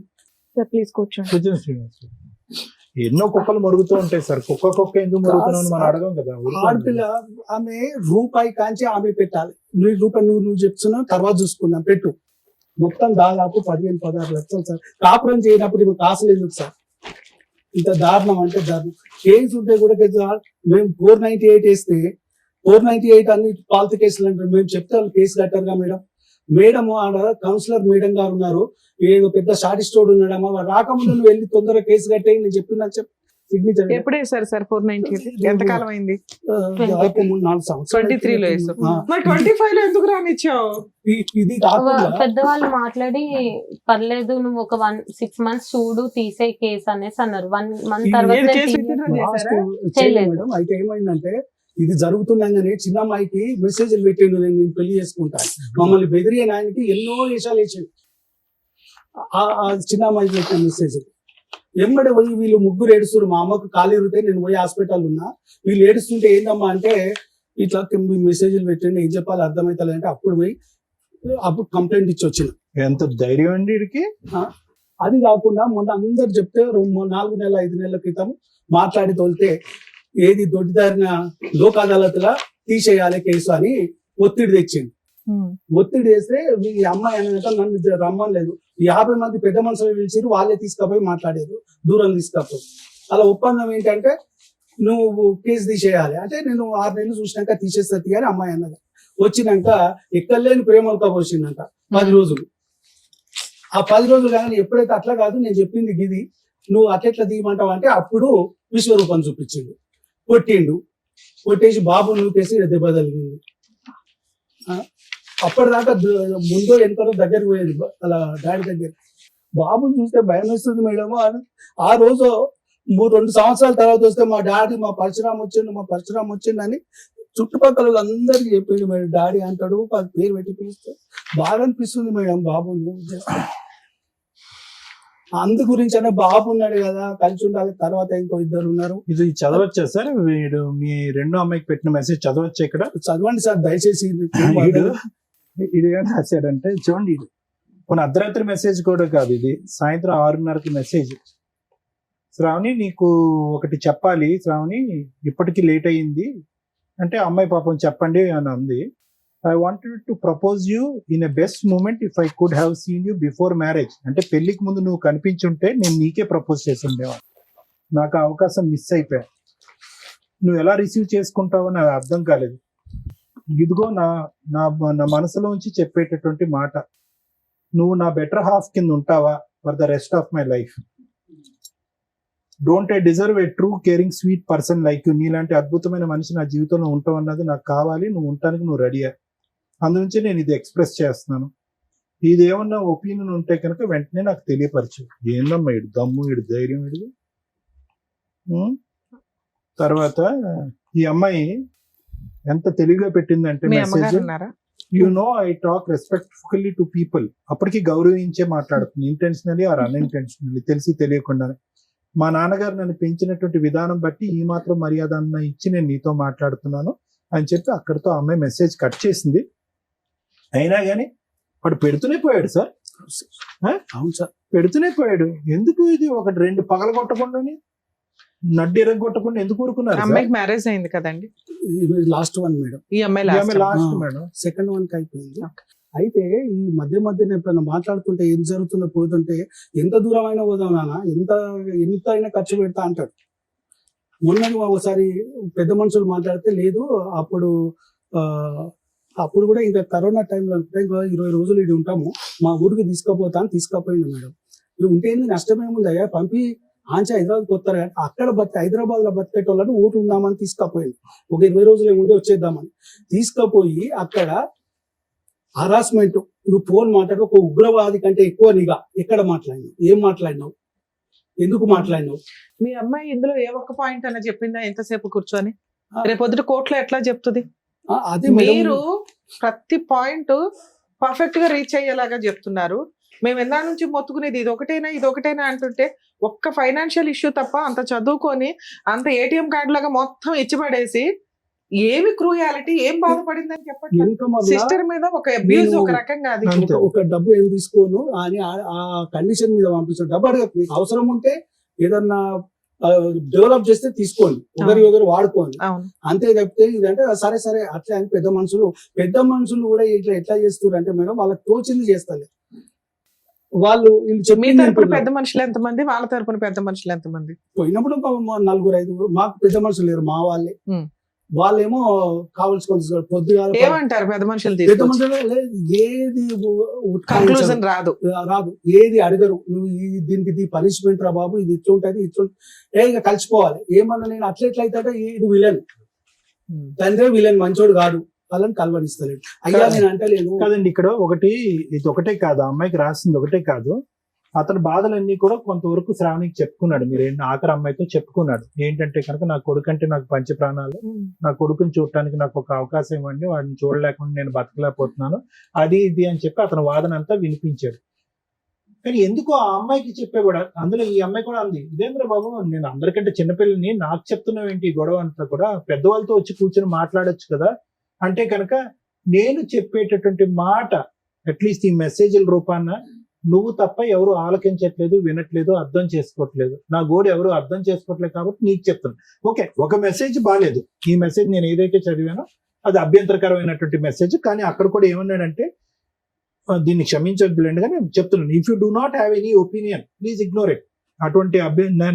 సార్ ప్లీజ్ కూర్చోండి. కూర్చోండి శ్రీనివాస్. ఎన్నో కుక్కలు మరుగుతూ ఉంటాయి సార్, కుక్క ఎందుకు మరుగుతున్నావు మనం అడగం కదా. ఆడపిల్ల ఆమె రూపాయి కాంచి ఆమె పెట్టాలి. రూపాయి నువ్వు చెప్తున్నావు, తర్వాత చూసుకుందాం పెట్టు. మొత్తం దాదాపు 15-16 లక్షలు సార్. కాపురం చేయనప్పుడు ఇప్పుడు కాసులు ఎందుకు సార్? ఇంత దారుణం అంటే దారుణం. కేసు ఉంటే కూడా మేము 498 వేస్తే 498 అన్ని పాలత కేసులు అంటారు. మేము చెప్తే వాళ్ళు కేసు కట్టారుగా మేడం. మేడం ఆడ కౌన్సిలర్ మేడం గారు ఉన్నారు, ఏదో పెద్ద షాటిస్టోడ్ ఉన్నాడమ్మా, వాడు రాకముందు నువ్వు వెళ్ళి తొందరగా కేసు కట్టేయి నేను చెప్పిన సిగ్నేచర్. ఎప్పుడు వేసారు సార్ 498? ఎంతకాలం అయింది? 4 సంవత్సరాలు 23 లో వేసావు. మరి 25 లో ఎందుకు రానిచ్చావు? ఇది కాకుండా పెద్దవాళ్ళు మాట్లాడి పర్లేదు నువ్వు ఒక 6 months చూడు తీసే కేసు అనేసి అన్నారు. 1 month తర్వాత ఏది నేను కేసు తీయను. పెట్టినా చేశారా? చేయలేదు మేడం. అయితే ఏమైందంటే ఇది జరుగుతుండగానే చిన్న అమ్మాయికి మెసేజ్లు పెట్టిండు, నేను పెళ్లి చేసుకుంటాను. మమ్మల్ని బెదిరియే ఆయనకి ఎన్నో వేషాలు వేసాడు. ఆ చిన్న అమ్మాయికి పెట్టిన మెసేజ్ ఎమ్మడే పోయి వీళ్ళు ముగ్గురు ఏడుస్తారు. మా అమ్మకు ఖాళీ ఉంటే నేను పోయి హాస్పిటల్ ఉన్నా, వీళ్ళు ఏడుస్తుంటే ఏందమ్మా అంటే ఇట్లా మెసేజ్లు పెట్టండి, ఏం చెప్పాలి అర్థమవుతుంది అంటే అప్పుడు కంప్లైంట్ ఇచ్చి వచ్చిన. ఎంత ధైర్యం అండి వీడికి. అది కాకుండా మొన్న అందరు చెప్తే 4 నెలల 5 నెలల క్రితం మాట్లాడి తోలితే ఏది దొడ్డిదారిన లోక్ అదాలత్లా తీసేయాలి కేసు అని ఒత్తిడి తెచ్చింది. ఒత్తిడి వేస్తే ఈ అమ్మాయి అనేది నన్ను రమ్మలేదు 50 మంది పెద్ద మనుషులు పిలిచిరు, వాళ్ళే తీసుకుపోయి మాట్లాడారు, దూరం తీసుకపోయి. అలా ఒప్పందం ఏంటంటే నువ్వు కేసు తీసేయాలి అంటే నేను 6 నెలలు చూసినాక తీసేస్తుంది అని అమ్మాయి అన్నది. వచ్చినాక ఎక్కలేని ప్రేమలతో పోసిందంట 10 రోజులు. ఆ 10 రోజులు కానీ ఎప్పుడైతే అట్లా కాదు నేను చెప్పింది గిది, నువ్వు అట్లెట్లా తీయమంటావు అంటే అప్పుడు విశ్వరూపం చూపించిండు, కొట్టిండు, కొట్టేసి బాబు నూకేసి దెబ్బ తగిలింది. అప్పటిదాకా ముందో వెనుకో దగ్గరికి పోయేది అలా డాడీ దగ్గర. బాబుని చూస్తే భయం వేస్తుంది మేడం. ఆ రోజు 2 సంవత్సరాల తర్వాత వస్తే మా డాడీ మా పరశురామ్ వచ్చిండు అని చుట్టుపక్కల అందరికి చెప్పిండు మేడం. డాడీ అంటాడు, పేరు పెట్టి పిలుస్తే బాగా అనిపిస్తుంది మేడం బాబుని. అందు గురించి అంటే బాబు ఉన్నాడు కదా, కలిసి ఉండాలి. తర్వాత ఇంకో 2 ఉన్నారు. ఇది చదవచ్చా సార్? వీడు మీ రెండో అమ్మాయికి పెట్టిన మెసేజ్ చదవచ్చా ఇక్కడ? చదవండి సార్ దయచేసి. ఇది ఏం రాశాడంటే చూడండి, ఇది కొన్ని అర్ధరాత్రి మెసేజ్ కూడా కాదు, ఇది సాయంత్రం 6:30కి మెసేజ్. శ్రావణి నీకు ఒకటి చెప్పాలి శ్రావణి, ఇప్పటికి లేట్ అయ్యింది అంటే అమ్మాయి పాపం చెప్పండి అని అంది. I wanted to propose you in a best moment if I could have seen you before marriage. అంటే పెళ్లికి ముందు నువ్వు కనిపించుంటే నేను నీకే ప్రపోజ్ చేసి ఉండేవాడు. నాకు ఆ అవకాశం మిస్ అయిపోయా. నువ్వు ఎలా రిసీవ్ చేసుకుంటావో నాకు అర్థం కాలేదు. ఇదిగో నా నా నా మనసులోంచి చెప్పేటటువంటి మాట, నువ్వు నా బెటర్ హాఫ్ కింద ఉంటావా for the rest of my life. Don't I deserve A true caring sweet person like you. నీలాంటి అద్భుతమైన మనిషి నా జీవితంలో ఉంటావు అన్నది నాకు కావాలి. నువ్వు ఉండటానికి నువ్వు రెడీయా. అందునుంచి నేను ఇది ఎక్స్ప్రెస్ చేస్తున్నాను. ఇది ఏమన్నా ఒపీనియన్ ఉంటే కనుక వెంటనే నాకు తెలియపరచు. ఏందమ్మా ఇడు దమ్ము, ఇడు ధైర్యం, ఇడు. తర్వాత ఈ అమ్మాయి ఎంత తెలివిగా పెట్టిందంటే message, you know I talk respectfully to people. అప్పటికి గౌరవించే మాట్లాడుతుంది, ఇంటెన్షనలీ ఆర్ అన్ఇంటెన్షనలీ, తెలిసి తెలియకుండానే. మా నాన్నగారు నన్ను పెంచినటువంటి విధానం బట్టి ఈ మాత్రం మర్యాద అన్న ఇచ్చి నేను నీతో మాట్లాడుతున్నాను అని చెప్పి అక్కడితో అమ్మాయి మెసేజ్ కట్ చేసింది. అయినా కానీ వాడు పెడుతూనే పోయాడు సార్. అవును సార్, పెడుతూనే పోయాడు. ఎందుకు ఇది 1-2 పగల కొట్టకుండాని, నడ్డి ఎరగొట్టకుండా ఎందుకు ఊరుకున్నారు? అమ్మాయికి మ్యారేజ్ అయింది కదండి, లాస్ట్ వన్ మేడం. ఈ అమ్మాయి లాస్ట్ మేడం, సెకండ్ వన్ కి అయిపోయింది. అయితే ఈ మధ్యన ఎప్పుడైనా మాట్లాడుతుంటే ఏం జరుగుతుందో పోతుంటే ఎంత దూరం అయినా పోదాం నాన్న, ఎంత అయినా ఖర్చు పెడతా అంటాడు. మొన్న ఒకసారి పెద్ద మనుషులు మాట్లాడితే లేదు, అప్పుడు కూడా ఇంకా కరోనా టైంలో ఇంకా 20 రోజులు ఇది ఉంటాము, మా ఊరికి తీసుకుపోయింది మేడం. ఇది ఉంటే ఏంది నష్టమేముందయ్యా, పంపి ఆంచి హైదరాబాద్కి వస్తారు కానీ అక్కడ హైదరాబాద్ లో బతికేటోళ్ళని ఊరు ఉందామని తీసుకుపోయింది. ఒక 20 రోజులు ఏముంటే వచ్చేద్దామని తీసుకుపోయి అక్కడ హరాస్మెంట్, నువ్వు ఫోన్ మాట్లాడు, ఒక ఉగ్రవాది కంటే ఎక్కువ నీగా ఎక్కడ మాట్లాడినావు, ఏం మాట్లాడినావు, ఎందుకు మాట్లాడినావు? మీ అమ్మాయి ఇందులో ఏ ఒక్క పాయింట్ అన్న చెప్పిందా ఎంతసేపు కూర్చొని? రేపొద్దుట కోర్టులో ఎట్లా చెప్తుంది? అదే మీరు ప్రతి పాయింట్ పర్ఫెక్ట్ గా రీచ్ అయ్యేలాగా చెప్తున్నారు. మేము ఎందా నుంచి మొత్తుకునేది ఇది ఒకటేనా అంటుంటే ఒక్క ఫైనాన్షియల్ ఇష్యూ తప్ప అంత చదువుకొని అంత ఏటీఎం కార్డు లాగా మొత్తం ఇచ్చిపడేసి ఏమి క్రూయాలిటీ, ఏం బాధపడిందని చెప్పండి. సిస్టర్ మీద ఒక అబ్యూజ్, ఒక రకంగా అది ఒక డబ్బు ఏం తీసుకోను అని ఆ కండిషన్ మీద పంపిస్తాను. డబ్బు అడగ, అవసరం ఉంటే ఏదన్నా డెవలప్ చేస్తే తీసుకోండి, ఒకరు వాడుకోండి, అంతే తప్పితే ఇదంటే సరే అట్లా అని పెద్ద మనుషులు కూడా ఇట్లా ఎట్లా చేస్తారు అంటే మేడం వాళ్ళకి తోచింది చేస్తారు. వాళ్ళు మీ తరపున పెద్ద మనుషులు ఎంతమంది, వాళ్ళ తరపున పెద్ద మనుషులు ఎంతమంది? పోయినప్పుడు 4-5 మాకు పెద్ద మనుషులు లేరు, మా వాళ్ళేమో కావాల్సిన పొద్దుగా ఏమంటారు పెద్ద మనుషులు? ఏది కన్క్లూజన్ రాదు, ఏది అడగరు. నువ్వు దీనికి పనిష్మెంట్ రా బాబు, ఇది ఇట్లుంటది ఇక కలిసిపోవాలి. ఏమన్నా నేను అట్లెట్లయితే ఇది విలన్, తండ్రి విలన్, మంచోడు కాదు, వాళ్ళని కలవనిస్తలేడు. అయ్యా నేను అంటలేను కాదండి. ఇక్కడ ఇది ఒకటే కాదు, అమ్మాయికి రాసింది ఒకటే కాదు, అతని బాధలన్నీ కూడా కొంతవరకు శ్రావణికి చెప్పుకున్నాడు. మీరు ఆఖరి అమ్మాయితో చెప్పుకున్నాడు. ఏంటంటే కనుక నా కొడుకు అంటే నాకు పంచ ప్రాణాలు, నా కొడుకుని చూడటానికి నాకు ఒక అవకాశం ఇవ్వండి, వాడిని చూడలేకుండా నేను బతకలేకపోతున్నాను, అది ఇది అని చెప్పి అతని వాదన అంతా వినిపించాడు. కానీ ఎందుకు ఆ అమ్మాయికి చెప్పేవాడు? అందులో ఈ అమ్మాయి కూడా అంది, ఇదేంద్ర బాబు నేను అందరికంటే చిన్నపిల్లని నాకు చెప్తున్నావు ఏంటి గొడవ అంతా కూడా, పెద్దవాళ్ళతో వచ్చి కూర్చొని మాట్లాడొచ్చు కదా అంటే కనుక నేను చెప్పేటటువంటి మాట అట్లీస్ట్ ఈ మెసేజ్ల రూపాన నువ్వు తప్ప ఎవరు ఆలకించట్లేదు, వినట్లేదు, అర్థం చేసుకోవట్లేదు, నా గోడు ఎవరు అర్థం చేసుకోవట్లేదు కాబట్టి నీకు చెప్తాను. ఓకే, ఒక మెసేజ్ బాగాలేదు, ఈ మెసేజ్ నేను ఏదైతే చదివానో అది అభ్యంతరకరమైనటువంటి మెసేజ్. కానీ అక్కడ కూడా ఏమన్నాడంటే దీన్ని క్షమించద్దులేండి కానీ చెప్తున్నాను, if you do not have any opinion please ignore it. అటువంటి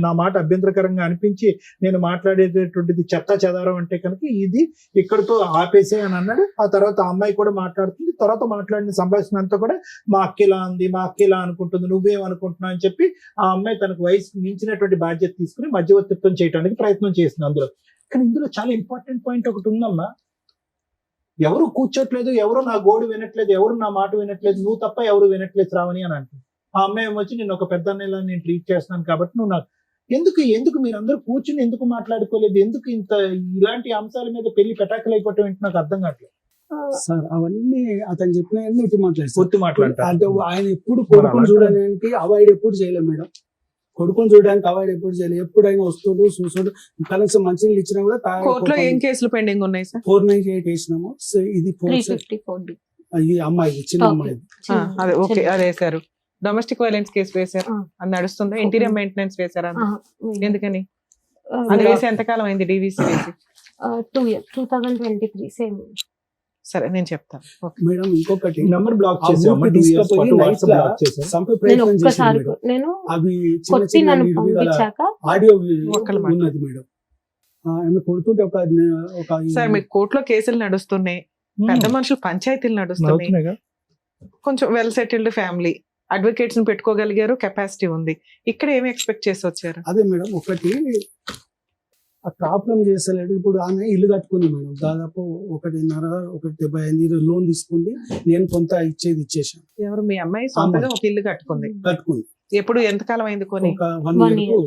నా మాట అభ్యంతరకరంగా అనిపించి నేను మాట్లాడేటటువంటిది చెత్తా చెదారం అంటే కనుక ఇది ఇక్కడితో ఆపేసే అని అన్నాడు. ఆ తర్వాత ఆ అమ్మాయి కూడా మాట్లాడుతుంది. తర్వాత మాట్లాడిన సంభాషణ అంతా కూడా మా అక్కిలా ఉంది, మా అక్కిలా అనుకుంటుంది, నువ్వేమనుకుంటున్నావు అని చెప్పి ఆ అమ్మాయి తనకు వయసు మించినటువంటి బాధ్యత తీసుకుని మధ్యవర్తిత్వం చేయడానికి ప్రయత్నం చేసింది అందులో. కానీ ఇందులో చాలా ఇంపార్టెంట్ పాయింట్ ఒకటి ఉందమ్మా, ఎవరు కూర్చోట్లేదు, ఎవరు నా గోడు వినట్లేదు, ఎవరు నా మాట వినట్లేదు, నువ్వు తప్ప ఎవరు వినట్లేదు శ్రావణి అని అంటుంది. ఆ అమ్మాయి ఏమొచ్చి నేను ఒక పెద్ద అన్నయ్యలా నేను ట్రీట్ చేస్తున్నాను కాబట్టి నువ్వు నాకు ఎందుకు మీరందరూ కూర్చుని ఎందుకు మాట్లాడుకోలేదు, ఎందుకు ఇంత ఇలాంటి అంశాల మీద పెళ్లి పెటాకులు అయిపోవటం ఏంటి నాకు అర్థం కావట్లేదు. సార్ అవన్నీ అతను చెప్పిన ఒత్తి మాట్లాడతారు. అంటే ఆయన ఎప్పుడు కొడుకుని చూడడానికి అవాయిడ్ ఎప్పుడు చేయలేదు మేడం, కొడుకుని చూడడానికి అవాయిడ్ ఎప్పుడు చేయలేదు. ఎప్పుడైనా వస్తుడు చూసుడు కనీసం మంచినీళ్ళు ఇచ్చినా కూడా కోర్టులో ఏం కేసులు పెండింగ్ ఉన్నాయి సార్? 498 వేసినాము. సో ఇది 354D. ఈ అమ్మాయి చిన్న అమ్మాయి అదే ఓకే అదే వేశారు. డొమెస్టిక్ వైలెన్స్ కేసు వేశారు, అది నడుస్తుందా? ఇంటీరియర్ మెయింటెనెన్స్ వేశారా? ఎందుకని అది వేసి ఎంతకాలం అయింది? డివిసి వేసి 2 years, 2023 సేమ్. సరే నేను చెప్తాను. మేడం ఇంకొకటి నంబర్ బ్లాక్ ఆ ఊరికి తీసుకుపోయి night లా చంపే నేను ప్రయత్నం చేసింది ఒక్కసారి మేడం. నేను అవి చిన్న కొట్టి చిన్న నన్ను నిర్వివాద పంపించాక ఆడియో ఒక్కళ్ళ మాట. ఉన్నది మేడం. ఆమె కొడుతుంటే ఒక సార్ మీకు కోర్టులో కేసులు నడుస్తున్నాయి, పెద్ద మనుషులు పంచాయతీలు నడుస్తున్నాయి, కొంచెం వెల్ సెటిల్డ్ ఫ్యామిలీ, అడ్వకేట్స్ ని పెట్టుకోగలిగారు, కెపాసిటీ ఉంది. ఇక్కడ ఏమి ఎక్స్పెక్ట్ చేసి వచ్చారు? అదే మేడం ఒకటి ఆ ప్రాబ్లం చేస్తలేడు. ఇప్పుడు ఆమె ఇల్లు కట్టుకుంది మేడం, దాదాపు 1.5 లోన్ తీసుకుంది. నేను కొంత ఇచ్చేసాను. ఎవరు మీ అమ్మాయి సొంతగా ఒక ఇల్లు కట్టుకుంది? ఎప్పుడు ఎంతకాలం అయింది కొని? ఒక 1 year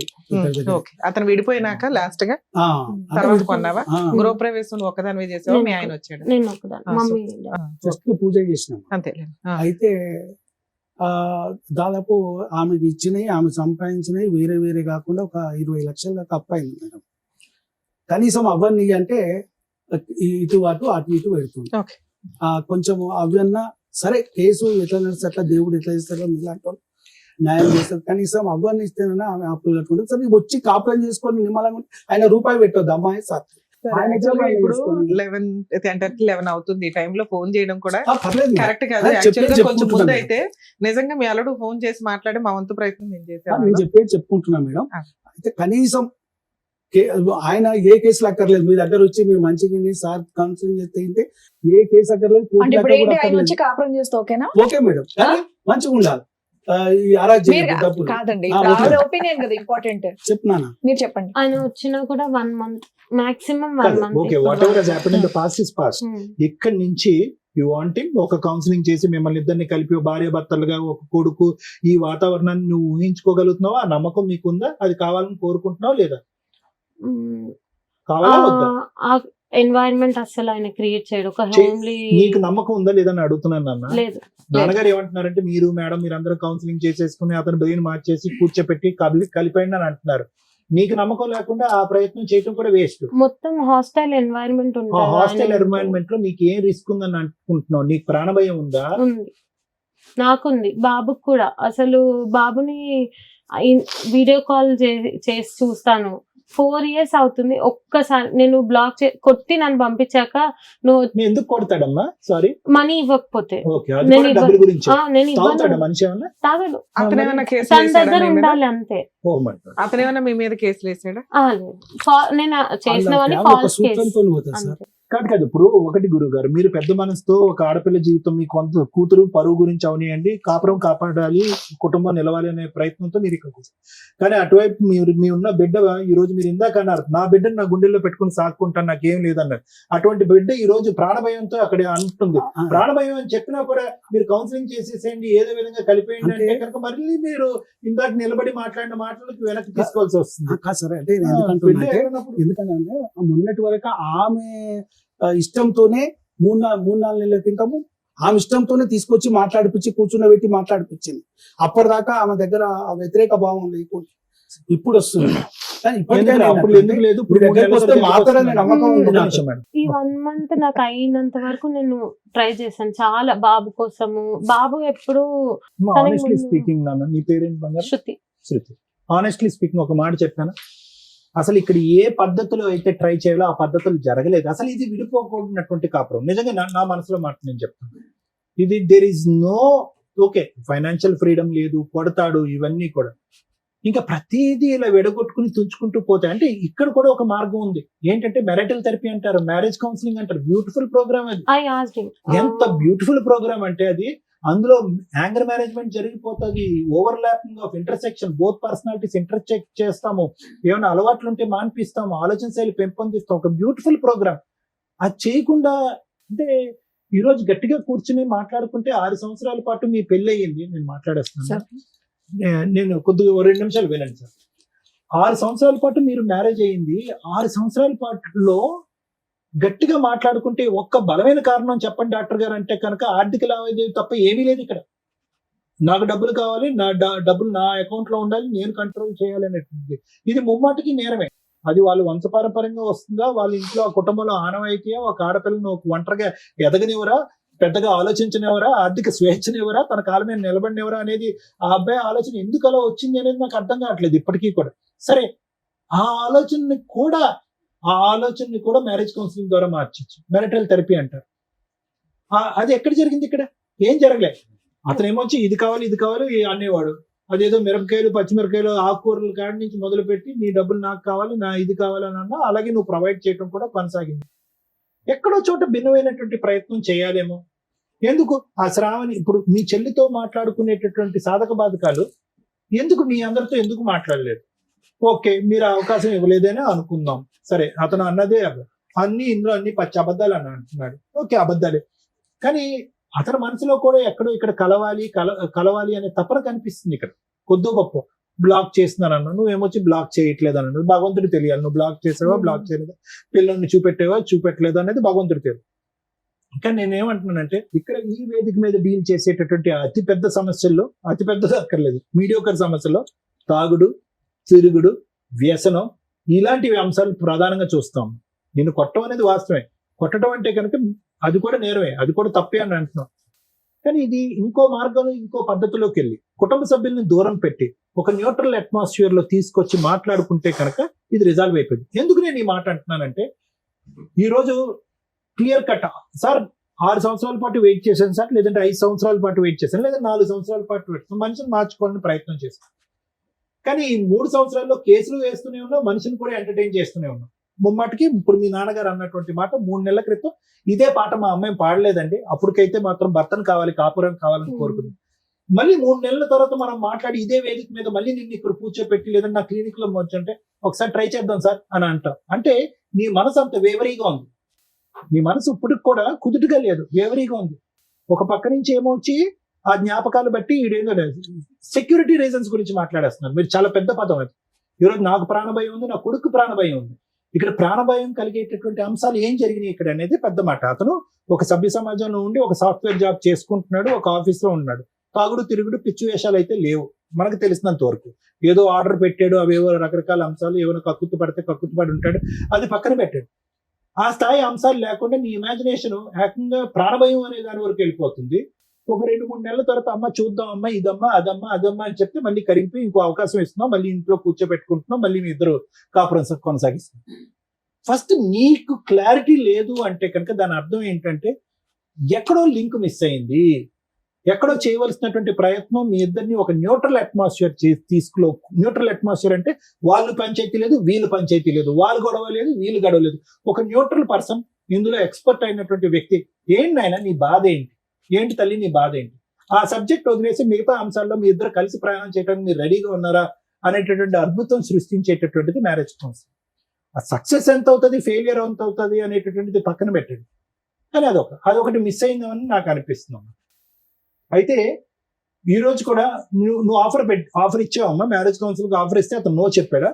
ఓకే. అతను విడిపోయినాక లాస్ట్ గా తర్వాత కొన్నావా? గృహప్రవేశం ఒకదాని చేసావా? మీ ఆయన వచ్చాడు? నేను ఒకదాన్ని, మమ్మీ జస్ట్ పూజ చేసినాం. అంతే. అయితే దాదాపు ఆమెకి ఇచ్చినవి, ఆమె సంపాదించినవి వేరే వేరే కాకుండా ఒక 20 లక్షల దాకా అప్పయింది మేడం. కనీసం అవన్నీ అంటే ఇటు ఇటు పెడుతుంది. కొంచెం అవన్నా సరే, కేసు ఎట్లా నడిస్తే అట్లా, దేవుడు ఎట్లా ఇస్తాడో ఇలాంటి న్యాయం చేస్తారు. కనీసం అవన్నీ ఇస్తేనన్నా ఆమె అప్పులు కట్టుకుంటుంది. సరే వచ్చి కాపురం చేసుకొని నిమ్మలంగా ఆయన రూపాయి పెట్టొద్దు అమ్మాయి సార్. ఇప్పుడు 11 అవుతుంది. ఈ టైంలో ఫోన్ చేయడం కూడా పర్లేదు కరెక్ట్ కాదు. యాక్చువల్ గా కొంచెం ముందు అయితే నిజంగా మీ అల్లుడు ఫోన్ చేసి మాట్లాడి మా వంతు ప్రయత్నం నేను చేశాను. నేను చెప్పేది చెప్పుకుంటున్నా మేడం. అయితే కనీసం ఆయన ఏ కేసులు అక్కర్లేదు, మీ దగ్గర వచ్చి మీరు మంచిగా సార్ కౌన్సిలింగ్ చేస్తే ఏ కేసు అక్కర్లేదు, కాపురం చేస్తే ఓకేనా? ఓకే మేడం, కానీ మంచిగా ఉండాలి. ఈ అరాజ్ కాదండి, ఒపీనియన్ కదా ఇంపార్టెంట్. చెప్తున్నానా? మీరు చెప్పండి. ఆయన వచ్చినా కూడా 1 month maximum 1 month. Okay, what ever has happened in the past is past. ఇక్కడ నుంచి యు వాంటింగ్ ఒక కౌన్సిలింగ్ చేసి మిమ్మల్ని ఇద్దరిని కలిపి భార్య భర్తలుగా ఒక కొడుకు ఈ వాతావరణాన్ని నువ్వు ఊహించుకోగలుగుతున్నావా? ఆ నమ్మకం మీకుందా? అది కావాలని కోరుకుంటున్నావా లేదా? కావాలా వద్దా? ఎన్వైరన్మెంట్ అసలు ఆయన క్రియేట్ చేయడు. ఒక హోమ్లీ. నీకు నమ్మకం ఉందా లేదా అని అడుగుతున్నాను నాన్న. లేదు. నాన్నగారు ఏమంటున్నారంటే మీరు మేడం మీరందరూ కౌన్సిలింగ్ చేసేసుకుని అతను బ్రెయిన్ మార్చేసి కూర్చోపెట్టి కలిపండి అని అంటున్నారు. నీకు నమ్మకం లేకుండా ఆ ప్రయత్నం చేయడం కూడా వేస్ట్. మొత్తం హాస్టల్ ఎన్వైరన్మెంట్ ఉంది. హాస్టల్ ఎన్వైరన్మెంట్ లో నీకు ఏం రిస్క్ ఉందని అనుకుంటున్నావు? నీకు ప్రాణభయం ఉందా? ఉంది, నాకుంది, బాబుకి కూడా. అసలు బాబుని వీడియో కాల్ చేసి చూస్తాను. 4 years అవుతుంది. ఒక్కసారి నేను బ్లాక్ కొట్టి నన్ను పంపించాక నువ్వు ఎందుకు కొడతాడమ్మా? సారీ, మనీ ఇవ్వకపోతే నేను మనిషి ఏమన్నా తాగడు. తన దగ్గర ఉండాలి అంతే. అతనేమన్నా మీ మీద కేసులు వేసాడా? లేదు, నేను చేసినవన్నీ ఫాల్స్ కేసు. కాదు. ఇప్పుడు ఒకటి గురువు గారు, మీరు పెద్ద మనసుతో ఒక ఆడపిల్ల జీవితం, మీ కొంత కూతురు పరువు గురించి అవనియండి, కాపురం కాపాడాలి, కుటుంబం నిలవాలి అనే ప్రయత్నంతో మీరు ఇక్కడ కూర్చోండి. కానీ అటువైపు మీ ఉన్న బిడ్డ ఈ రోజు మీరు ఇందాక అన్నారు, నా బిడ్డను నా గుండెల్లో పెట్టుకుని సాక్కుంటాను, నాకేం లేదన్నారు. అటువంటి బిడ్డ ఈ రోజు ప్రాణభయంతో అక్కడ అంటుంది. ప్రాణభయం అని చెప్పినా కూడా మీరు కౌన్సిలింగ్ చేసేసేయండి, ఏదో విధంగా కలిపేయండి అంటే కనుక మళ్ళీ మీరు ఇందాక నిలబడి మాట్లాడిన మాటలకు వెనక్కి తీసుకోవాల్సి వస్తుంది. ఎందుకంటే మొన్నటి వరకు ఆమె ఇష్టంతోనే 3-4 నెలల క్రితము ఆమె ఇష్టంతోనే తీసుకొచ్చి మాట్లాడిపించి కూర్చున్నబెట్టి మాట్లాడిపించింది. అప్పటిదాకా ఆమె దగ్గర వ్యతిరేక భావం లేకుండా ఇప్పుడు వస్తుంది. ఈ 1 month నాకు అయినంత వరకు నేను ట్రై చేశాను చాలా, బాబు కోసము. బాబు ఎప్పుడు స్పీకింగ్ నాన్న, నీ పేరెంట్ బంగారు? శృతి. ఆనెస్ట్లీ స్పీకింగ్ ఒక మాట చెప్పాను, అసలు ఇక్కడ ఏ పద్ధతిలో అయితే ట్రై చేయాలో ఆ పద్ధతులు జరగలేదు. అసలు ఇది విడిపోకూడనటువంటి కాపురం. నిజంగా నా మనసులో మాట నేను చెప్తాను, ఇది there is no okay financial freedom లేదు, కొడతాడు, ఇవన్నీ కూడా ఇంకా ప్రతిదీ ఇలా విడగొట్టుకుని తుంచుకుంటూ పోతే అంటే ఇక్కడ కూడా ఒక మార్గం ఉంది. ఏంటంటే మ్యారిటల్ థెరపీ అంటారు, మ్యారేజ్ కౌన్సిలింగ్ అంటారు. బ్యూటిఫుల్ ప్రోగ్రామ్ అది. I asked him. ఎంత బ్యూటిఫుల్ ప్రోగ్రామ్ అంటే అది. అందులో యాంగర్ మేనేజ్మెంట్ జరిగిపోతుంది, overlapping of intersection, both personalities intercheck చేస్తాము, ఏమైనా అలవాట్లు ఉంటే మాన్పిస్తాము, ఆలోచన శైలి పెంపొందిస్తాం. ఒక బ్యూటిఫుల్ ప్రోగ్రామ్. అది చేయకుండా అంటే ఈ రోజు గట్టిగా కూర్చుని మాట్లాడుకుంటే 6 సంవత్సరాల పాటు మీ పెళ్లి అయ్యింది. నేను మాట్లాడేస్తాను, నేను కొద్దిగా 2 నిమిషాలు వినండి సార్. 6 సంవత్సరాల పాటు మీరు మ్యారేజ్ అయ్యింది. 6 సంవత్సరాల పాటులో గట్టిగా మాట్లాడుకుంటే ఒక్క బలమైన కారణం చెప్పండి డాక్టర్ గారు అంటే కనుక ఆర్థిక లావాదేవీ తప్ప ఏమీ లేదు ఇక్కడ. నాకు డబ్బులు కావాలి, నా డబ్బులు నా అకౌంట్ లో ఉండాలి, నేను కంట్రోల్ చేయాలి అనేటువంటిది. ఇది ముమ్మాటికి నేరమే. అది వాళ్ళు వంశపారంపర్యంగా వస్తుందా, వాళ్ళ ఇంట్లో ఆ కుటుంబంలో ఆనవాయితీయా, ఒక ఆడపిల్లను ఒంటరిగా ఎదగనివరా, పెద్దగా ఆలోచించనివరా, ఆర్థిక స్వేచ్ఛనివరా, తన కాళ్ళ మీద నిలబడినవరా అనేది ఆ అబ్బాయి ఆలోచన ఎందుకు అలా వచ్చింది అనేది నాకు అర్థం కావట్లేదు ఇప్పటికీ కూడా. సరే, ఆ ఆలోచనని కూడా మ్యారేజ్ కౌన్సిలింగ్ ద్వారా మార్చచ్చు. మ్యారిటల్ థెరపీ అంటారు. అది ఎక్కడ జరిగింది? ఇక్కడ ఏం జరగలేదు. అతను ఏమొచ్చి ఇది కావాలి అనేవాడు. అదేదో మిరపకాయలు, పచ్చిమిరకాయలు, ఆకుకూరల కాడి నుంచి మొదలు పెట్టి నీ డబ్బులు నాకు కావాలి, నా ఇది కావాలని అన్నా, అలాగే నువ్వు ప్రొవైడ్ చేయడం కూడా కొనసాగింది. ఎక్కడో చోట భిన్నమైనటువంటి ప్రయత్నం చేయాలేమో. ఎందుకు ఆ శ్రావణి ఇప్పుడు మీ చెల్లితో మాట్లాడుకునేటటువంటి సాధక బాధకాలు ఎందుకు మీ అందరితో ఎందుకు మాట్లాడలేదు? ఓకే, మీరు అవకాశం ఇవ్వలేదని అనుకుందాం. సరే, అతను అన్నదే ఇందులో అన్ని పచ్చి అబద్ధాలు అని అంటున్నాడు. ఓకే, అబద్ధాలే. కానీ అతని మనసులో కూడా ఎక్కడో ఇక్కడ కలవాలి అనే తపన కనిపిస్తుంది. ఇక్కడ కొద్దో గొప్ప బ్లాక్ చేస్తున్నాను, నువ్వేమొచ్చి బ్లాక్ చేయట్లేదు అన్నాడు. భగవంతుడు తెలియాలి, నువ్వు బ్లాక్ చేసావా, బ్లాక్ చేయలేదా, పిల్లల్ని చూపెట్టలేదా అనేది భగవంతుడు తెలియదు. కానీ నేనేమంటున్నానంటే ఇక్కడ ఈ వేదిక మీద డీల్ చేసేటటువంటి అతిపెద్ద సమస్యల్లో, అతిపెద్దది అక్కర్లేదు, మీడియోకర్ సమస్యల్లో తాగుడు, తిరుగుడు, వ్యసనం, ఇలాంటివి అంశాలు ప్రధానంగా చూస్తాం. నేను కొట్టడం అనేది వాస్తవమే. కొట్టడం అంటే కనుక అది కూడా నేరమే, అది కూడా తప్పే అని అంటున్నాం. కానీ ఇది ఇంకో మార్గంలో, ఇంకో పద్ధతిలోకి వెళ్ళి కుటుంబ సభ్యుల్ని దూరం పెట్టి ఒక న్యూట్రల్ అట్మాస్ఫియర్ లో తీసుకొచ్చి మాట్లాడుకుంటే కనుక ఇది రిజాల్వ్ అయిపోయింది. ఎందుకు నేను ఈ మాట అంటున్నానంటే, ఈ రోజు క్లియర్ కట్ సార్ 6 సంవత్సరాల పాటు వెయిట్ చేశాను సార్, లేదంటే 5 సంవత్సరాల పాటు వెయిట్ చేశాను, లేదా 4 సంవత్సరాల పాటు వెయిట్, మనిషిని మార్చుకోవాలని ప్రయత్నం చేశాను. కానీ ఈ 3 సంవత్సరాల్లో కేసులు వేస్తూనే ఉన్నాం, మనిషిని కూడా ఎంటర్టైన్ చేస్తూనే ఉన్నాం. ముమ్మాటికి ఇప్పుడు మీ నాన్నగారు అన్నటువంటి మాట 3 నెలల క్రితం ఇదే పాట మా అమ్మాయి పాడలేదండి, అప్పటికైతే మాత్రం భర్తను కావాలి, కాపురం కావాలని కోరుకుంది. మళ్ళీ 3 నెలల తర్వాత మనం మాట్లాడి ఇదే వేదిక మీద మళ్ళీ నిన్ను ఇక్కడ కూర్చోపెట్టి లేదంటే నా క్లినిక్ లో వచ్చంటే ఒకసారి ట్రై చేద్దాం సార్ అని అంటాం. అంటే నీ మనసు అంత వేవరీగా ఉంది, నీ మనసు ఇప్పటికి కూడా కుదుటుగా లేదు, వేవరీగా ఉంది. ఒక పక్క నుంచి ఏమో వచ్చి ఆ జ్ఞాపకాలు బట్టి ఇదేందో సెక్యూరిటీ రీజన్స్ గురించి మాట్లాడేస్తున్నారు మీరు. చాలా పెద్ద పదం అది. ఈరోజు నాకు ప్రాణభయం ఉంది, నా కొడుకు ప్రాణభయం ఉంది. ఇక్కడ ప్రాణభయం కలిగేటటువంటి అంశాలు ఏం జరిగినాయి ఇక్కడ అనేది పెద్ద మాట. అతను ఒక సభ్య సమాజంలో ఉండి ఒక సాఫ్ట్వేర్ జాబ్ చేసుకుంటున్నాడు, ఒక ఆఫీస్ లో ఉన్నాడు. తాగుడు, తిరుగుడు, పిచ్చి వేషాలు అయితే లేవు మనకు తెలిసినంత వరకు. ఏదో ఆర్డర్ పెట్టాడు, అవేవో రకరకాల అంశాలు, ఏమైనా కక్కుతు పడి ఉంటాడు, అది పక్కన పెట్టాడు. ఆ స్థాయి అంశాలు లేకుండా నీ ఇమాజినేషన్ ఏకంగా ప్రాణభయం అనే దాని వరకు వెళ్ళిపోతుంది. ఒక 2-3 నెలల తర్వాత అమ్మ చూద్దాం, అమ్మ ఇదమ్మా అదమ్మా అని చెప్తే మళ్ళీ కరిగిపోయి ఇంకో అవకాశం ఇస్తున్నాం, మళ్ళీ ఇంట్లో కూర్చోబెట్టుకుంటున్నాం, మళ్ళీ మీ ఇద్దరు కాపురం కొనసాగిస్తున్నాం. ఫస్ట్ నీకు క్లారిటీ లేదు అంటే కనుక దాని అర్థం ఏంటంటే ఎక్కడో లింక్ మిస్ అయింది, ఎక్కడో చేయవలసినటువంటి ప్రయత్నం మీ ఇద్దరిని ఒక న్యూట్రల్ అట్మాస్ఫియర్ తీసుకులో. న్యూట్రల్ అట్మాస్ఫియర్ అంటే వాళ్ళు పంచాయతీ లేదు, వీళ్ళు పంచాయతీ లేదు, వాళ్ళు గొడవ లేదు, వీళ్ళు గొడవ లేదు. ఒక న్యూట్రల్ పర్సన్, ఇందులో ఎక్స్పర్ట్ అయినటువంటి వ్యక్తి, ఏంటి నాయన నీ బాధ ఏంటి, ఏంటి తల్లి నీ బాధ ఏంటి, ఆ సబ్జెక్ట్ వదిలేసి మిగతా అంశాల్లో మీ ఇద్దరు కలిసి ప్రయాణం చేయడానికి మీరు రెడీగా ఉన్నారా అనేటటువంటి అద్భుతం సృష్టించేటటువంటిది మ్యారేజ్ కౌన్సిలింగ్. ఆ సక్సెస్ ఎంత అవుతుంది, ఫెయిలియర్ ఎంత అవుతుంది అనేటటువంటిది పక్కన పెట్టండి. కానీ అదొకటి మిస్ అయిందని నాకు అనిపిస్తుంది. అయితే ఈ రోజు కూడా నువ్వు ఆఫర్ ఇచ్చావమ్మా, మ్యారేజ్ కౌన్సిలింగ్ ఆఫర్ ఇస్తే అతను నో చెప్పాడా?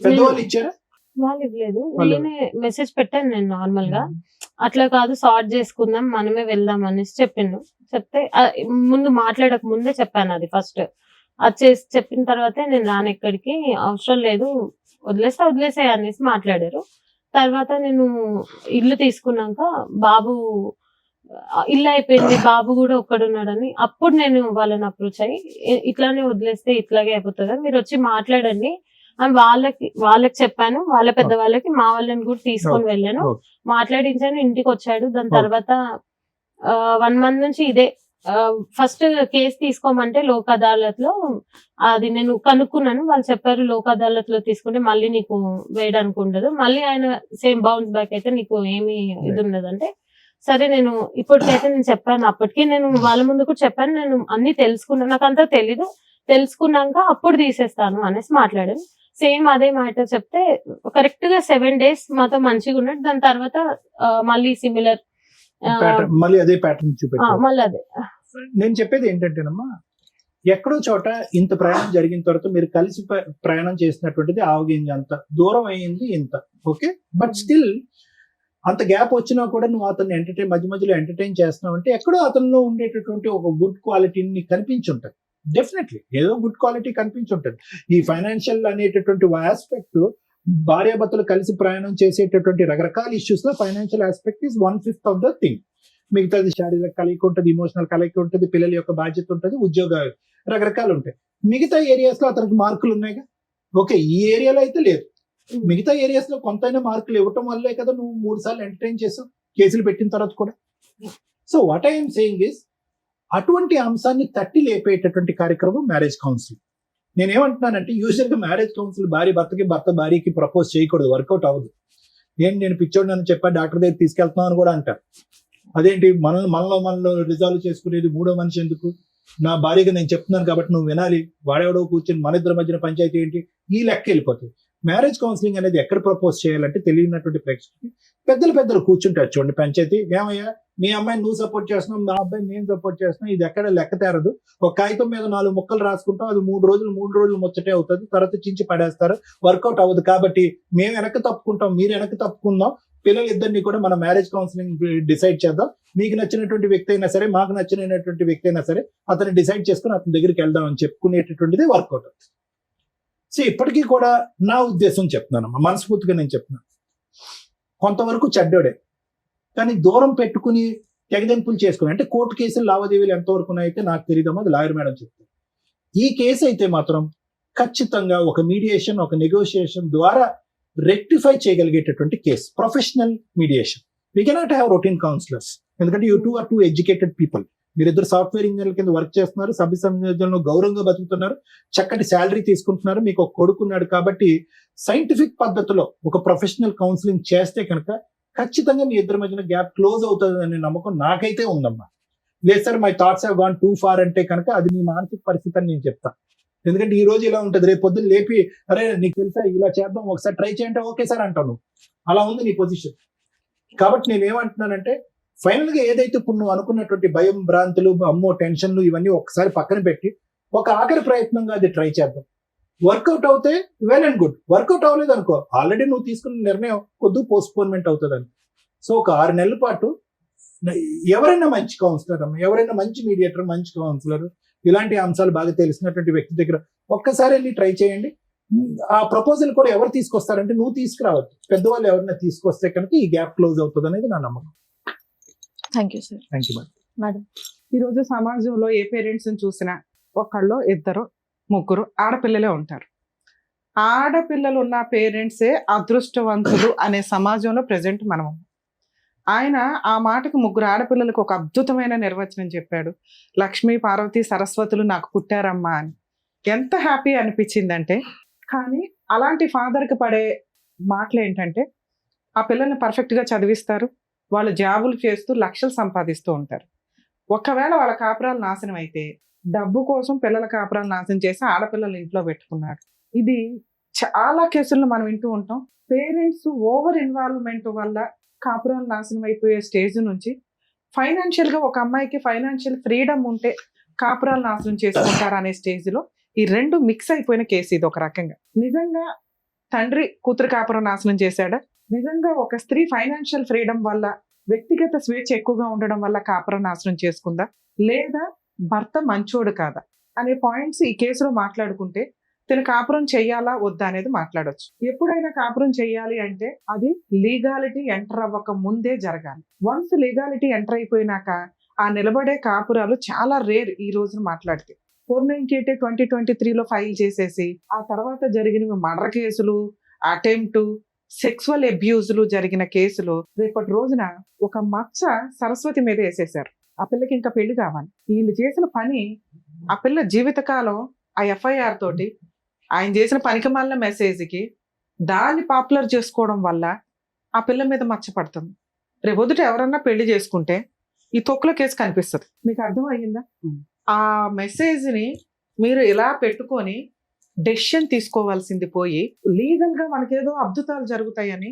పెద్దవాళ్ళు ఇచ్చారా? వాళ్ళు ఇవ్వలేదు, నేనే మెసేజ్ పెట్టాను నేను నార్మల్ గా. అట్లా కాదు, సార్ట్ చేసుకుందాం, మనమే వెళ్దాం అనేసి చెప్పిండు. చెప్తే ముందు మాట్లాడక ముందే చెప్పాను అది ఫస్ట్. అది చేసి చెప్పిన తర్వాతే నేను రాను, ఎక్కడికి అవసరం లేదు, వదిలేసే అనేసి మాట్లాడారు. తర్వాత నేను ఇల్లు తీసుకున్నాక బాబు ఇల్లు అయిపోయింది, బాబు కూడా ఒక్కడున్నాడని అప్పుడు నేను వాళ్ళని అప్రోచ్ అయ్యి ఇట్లానే వదిలేస్తే ఇట్లాగే అయిపోతుంది, మీరు వచ్చి మాట్లాడండి, అని వాళ్ళకి చెప్పాను, వాళ్ళ పెద్దవాళ్ళకి, మా వాళ్ళని కూడా తీసుకొని వెళ్ళాను, మాట్లాడించాను. ఇంటికి వచ్చాడు. దాని తర్వాత 1 month నుంచి ఇదే ఫస్ట్ కేసు తీసుకోమంటే లోక్ అదాలత్ లో అది నేను కనుక్కున్నాను. వాళ్ళు చెప్పారు లోక్ అదాలత్ లో తీసుకుంటే మళ్ళీ నీకు వేయడానికి ఉండదు, మళ్ళీ ఆయన సేమ్ బౌన్స్ బ్యాక్ అయితే నీకు ఏమి ఇది ఉండదు అంటే, సరే నేను ఇప్పటికైతే నేను చెప్పాను. అప్పటికి నేను వాళ్ళ ముందు కూడా చెప్పాను, నేను అన్ని తెలుసుకున్నాను, నాకు అంతా తెలీదు, తెలుసుకున్నాక అప్పుడు తీసేస్తాను అనేసి మాట్లాడాను. సేమ్ అదే మ్యాటర్ చెప్తే కరెక్ట్ గా 7 days మాతో మంచిగా ఉన్నాడు. దాని తర్వాత మళ్ళీ సిమిలర్ మళ్ళీ అదే ప్యాటర్న్ చూపెట్టారు. మళ్ళీ అదే. నేను చెప్పేది ఏంటంటేనమ్మా, ఎక్కడో చోట ఇంత ప్రయాణం జరిగిన తర్వాత మీరు కలిసి ప్రయాణం చేసినటువంటిది ఆవగింజ అంత దూరం అయింది ఇంత, ఓకే, బట్ స్టిల్ అంత గ్యాప్ వచ్చినా కూడా నువ్వు అతన్ని మధ్య మధ్యలో ఎంటర్టైన్ చేస్తున్నావు అంటే ఎక్కడో అతనిలో ఉండేటటువంటి ఒక గుడ్ క్వాలిటీని కనిపించుంటది. డెఫినెట్లీ ఏదో గుడ్ క్వాలిటీ కనిపించుంటది. ఈ ఫైనాన్షియల్ అనేటటువంటి ఆస్పెక్ట్ భార్యాభర్తలు కలిసి ప్రయాణం చేసేటటువంటి రకరకాల ఇష్యూస్ లో financial aspect is 1/5 of the thing. మిగతాది శారీరక కలయిక ఉంటుంది, ఇమోషనల్ కలయిక ఉంటుంది, పిల్లల యొక్క బాధ్యత ఉంటుంది, ఉద్యోగాలు రకరకాలు ఉంటాయి. మిగతా ఏరియాస్ లో అతనికి మార్కులు ఉన్నాయిగా, ఓకే, ఈ ఏరియాలో అయితే లేదు. మిగతా ఏరియాస్ లో కొంతైనా మార్కులు ఇవ్వటం వల్లే కదా నువ్వు 3 సార్లు ఎంటర్టైన్ చేసావు కేసులు పెట్టిన తర్వాత కూడా. So what I'm saying is, అటువంటి అంశాన్ని తట్టి లేపేటటువంటి కార్యక్రమం మ్యారేజ్ కౌన్సిలింగ్. నేనేమంటున్నానంటే, యూజువల్ గా మ్యారేజ్ కౌన్సిల్ భార్య భర్తకి, భర్త భార్యకి ప్రపోజ్ చేయకూడదు, వర్కౌట్ అవ్వదు. నేను పిచ్చోడు అని చెప్పా డాక్టర్ దగ్గర తీసుకెళ్తున్నాను అని కూడా అంటారు. అదేంటి మనలో రిజాల్వ్ చేసుకునేది మూడో మనిషి ఎందుకు? నా భార్యగా నేను చెప్తున్నాను కాబట్టి నువ్వు వినాలి, వాడెవడో కూర్చొని మన ఇద్దరి మధ్యన పంచాయతీ ఏంటి, ఈ లెక్క వెళ్ళిపోతుంది. మ్యారేజ్ కౌన్సిలింగ్ అనేది ఎక్కడ ప్రపోజ్ చేయాలంటే తెలియనటువంటి ప్రేక్షకులకి పెద్దలు కూర్చుంటారు చూడండి పంచాయతీ, ఏమయ్యా మీ అమ్మాయిని నువ్వు సపోర్ట్ చేస్తున్నావు, నా అబ్బాయిని నేను సపోర్ట్ చేస్తున్నావు, ఇది ఎక్కడ లెక్క తేరదు. ఒక కాగితం మీద 4 ముక్కలు రాసుకుంటాం, అది 3 రోజులు ముచ్చటే అవుతుంది, తర్వాత చించి పడేస్తారు, వర్కౌట్ అవ్వదు. కాబట్టి మేము వెనక్కి తప్పుకుంటాం, మీరు వెనక్కి తప్పుకుందాం, పిల్లలిద్దరిని కూడా మన మ్యారేజ్ కౌన్సిలింగ్ డిసైడ్ చేద్దాం, మీకు నచ్చినటువంటి వ్యక్తి అయినా సరే, మాకు నచ్చినటువంటి వ్యక్తి అయినా సరే, అతన్ని డిసైడ్ చేసుకుని అతని దగ్గరికి వెళ్దాం అని చెప్పుకునేటటువంటిది వర్కౌట్ అవుతుంది. సో ఇప్పటికీ కూడా నా ఉద్దేశం చెప్తున్నాను, మనస్ఫూర్తిగా నేను చెప్తున్నాను, కొంతవరకు చెడ్డోడే, కానీ దూరం పెట్టుకుని తెగదెంపులు చేసుకుని, అంటే కోర్టు కేసులు లావాదేవీలు ఎంతవరకు అయితే నాకు తెలియదమ్మా, అది లాయర్ మేడం చెప్తారు. ఈ కేసు అయితే మాత్రం ఖచ్చితంగా ఒక మీడియేషన్, ఒక నెగోషియేషన్ ద్వారా రెక్టిఫై చేయగలిగేటటువంటి case, professional mediation. We cannot have routine counsellors, ఎందుకంటే యూ 2 are 2 ఎడ్యుకేటెడ్ పీపుల్. మీరిద్దరు సాఫ్ట్వేర్ ఇంజనీర్ల కింద వర్క్ చేస్తున్నారు, సభ్య సమాజంలో గౌరవంగా బతుకుతున్నారు, చక్కటి శాలరీ తీసుకుంటున్నారు, మీకు ఒక కొడుకున్నాడు. కాబట్టి సైంటిఫిక్ పద్ధతిలో ఒక ప్రొఫెషనల్ కౌన్సిలింగ్ చేస్తే కనుక ఖచ్చితంగా మీ ఇద్దరి మధ్యన గ్యాప్ క్లోజ్ అవుతుంది అనే నమ్మకం నాకైతే ఉందమ్మా. లేదు sir my thoughts have gone too far అంటే కనుక అది మీ మానసిక పరిస్థితి అని నేను చెప్తాను. ఎందుకంటే ఈ రోజు ఇలా ఉంటుంది, రేపు పొద్దున్న లేపి అరే నీకు తెలుసా ఇలా చేద్దాం ఒకసారి ట్రై చేయంటే ఓకే సార్ అంటాను. అలా ఉంది నీ పొజిషన్. కాబట్టి నేను ఏమంటున్నానంటే, ఫైనల్ గా ఏదైతే ఇప్పుడు నువ్వు అనుకున్నటువంటి భయం, భ్రాంతులు, అమ్మో టెన్షన్లు ఇవన్నీ ఒకసారి పక్కన పెట్టి ఒక ఆఖరి ప్రయత్నంగా అది ట్రై చేద్దాం. వర్కౌట్ అవుతే వెల్ అండ్ గుడ్, వర్కౌట్ అవ్వలేదు అనుకో, ఆల్రెడీ నువ్వు తీసుకున్న నిర్ణయం కొద్ది పోస్ట్పోన్మెంట్ అవుతుంది అని. సో ఒక 6 నెలల పాటు ఎవరైనా మంచి కౌన్సిలర్ అమ్మ, ఎవరైనా మంచి మీడియేటర్, మంచి కౌన్సిలర్, ఇలాంటి అంశాలు బాగా తెలిసినటువంటి వ్యక్తి దగ్గర ఒక్కసారి వెళ్ళి ట్రై చేయండి. ఆ ప్రపోజల్ కూడా ఎవరు తీసుకొస్తారంటే నువ్వు తీసుకురావద్దు, పెద్దవాళ్ళు ఎవరైనా తీసుకొస్తే కనుక ఈ గ్యాప్ క్లోజ్ అవుతుంది అనేది నా నమ్మకం. Thank you sir. Thank you madam. ఈరోజు సమాజంలో ఏ పేరెంట్స్ చూసినా ఒకళ్ళు, ఇద్దరు, ముగ్గురు ఆడపిల్లలే ఉంటారు. ఆడపిల్లలు ఉన్న పేరెంట్సే అదృష్టవంతులు అనే సమాజంలో ప్రెసెంట్ మనం. ఆయన ఆ మాటకు 3 ఆడపిల్లలకు ఒక అద్భుతమైన నిర్వచనం చెప్పాడు. లక్ష్మీ, పార్వతి, సరస్వతులు నాకు పుట్టారమ్మా అని. ఎంత హ్యాపీ అనిపించిందంటే, కానీ అలాంటి ఫాదర్కి పడే మాటలు ఏంటంటే, ఆ పిల్లల్ని పర్ఫెక్ట్గా చదివిస్తారు, వాళ్ళు జాబులు చేస్తూ లక్షలు సంపాదిస్తూ ఉంటారు. ఒకవేళ వాళ్ళ కాపురాలు నాశనం అయితే డబ్బు కోసం పిల్లల కాపురాలు నాశనం చేసి ఆడపిల్లలు ఇంట్లో పెట్టుకున్నాడు. ఇది చాలా కేసుల్లో మనం వింటూ ఉంటాం. పేరెంట్స్ ఓవర్ ఇన్వాల్వ్మెంట్ వల్ల కాపురాలు నాశనం అయిపోయే స్టేజ్ నుంచి ఫైనాన్షియల్గా ఒక అమ్మాయికి ఫైనాన్షియల్ ఫ్రీడమ్ ఉంటే కాపురాలు నాశనం చేసుకుంటారు అనే స్టేజ్లో ఈ 2 మిక్స్ అయిపోయిన కేసు ఇది. ఒక రకంగా నిజంగా తండ్రి కూతురు కాపురం నాశనం చేశాడా, నిజంగా ఒక స్త్రీ ఫైనాన్షియల్ ఫ్రీడమ్ వల్ల, వ్యక్తిగత స్వేచ్ఛ ఎక్కువగా ఉండడం వల్ల కాపురం నాశనం చేసుకుందా, లేదా భర్త మంచోడు కాదా అనే పాయింట్స్ ఈ కేసులో మాట్లాడుకుంటే తను కాపురం చెయ్యాలా వద్దా అనేది మాట్లాడొచ్చు. ఎప్పుడైనా కాపురం చెయ్యాలి అంటే అది లీగాలిటీ ఎంటర్ అవ్వక ముందే జరగాలి. వన్స్ లీగాలిటీ ఎంటర్ అయిపోయినాక ఆ నిలబడే కాపురాలు చాలా రేర్ ఈ రోజున మాట్లాడితే. 498 2023లో ఫైల్ చేసేసి ఆ తర్వాత జరిగిన మర్డర్ కేసులు, అటెంప్ట్, సెక్సువల్ అబ్యూజ్లు జరిగిన కేసులు రేపటి రోజున ఒక మచ్చ సరస్వతి మీద వేసేశారు. ఆ పిల్లకి ఇంకా పెళ్లి కావాలి. వీళ్ళు చేసిన పని ఆ పిల్ల జీవితకాలం ఆ ఎఫ్ఐఆర్ తోటి ఆయన చేసిన పనికిమాలిన మెసేజ్కి దాన్ని పాపులర్ చేసుకోవడం వల్ల ఆ పిల్ల మీద మచ్చ పడుతుంది. రేపొద్దుట ఎవరన్నా పెళ్లి చేసుకుంటే ఈ తొక్కుల కేసు కనిపిస్తుంది. మీకు అర్థం అయ్యిందా? ఆ మెసేజ్ని మీరు ఇలా పెట్టుకొని డెసిషన్ తీసుకోవాల్సింది పోయి లీగల్ గా మనకేదో అద్భుతాలు జరుగుతాయని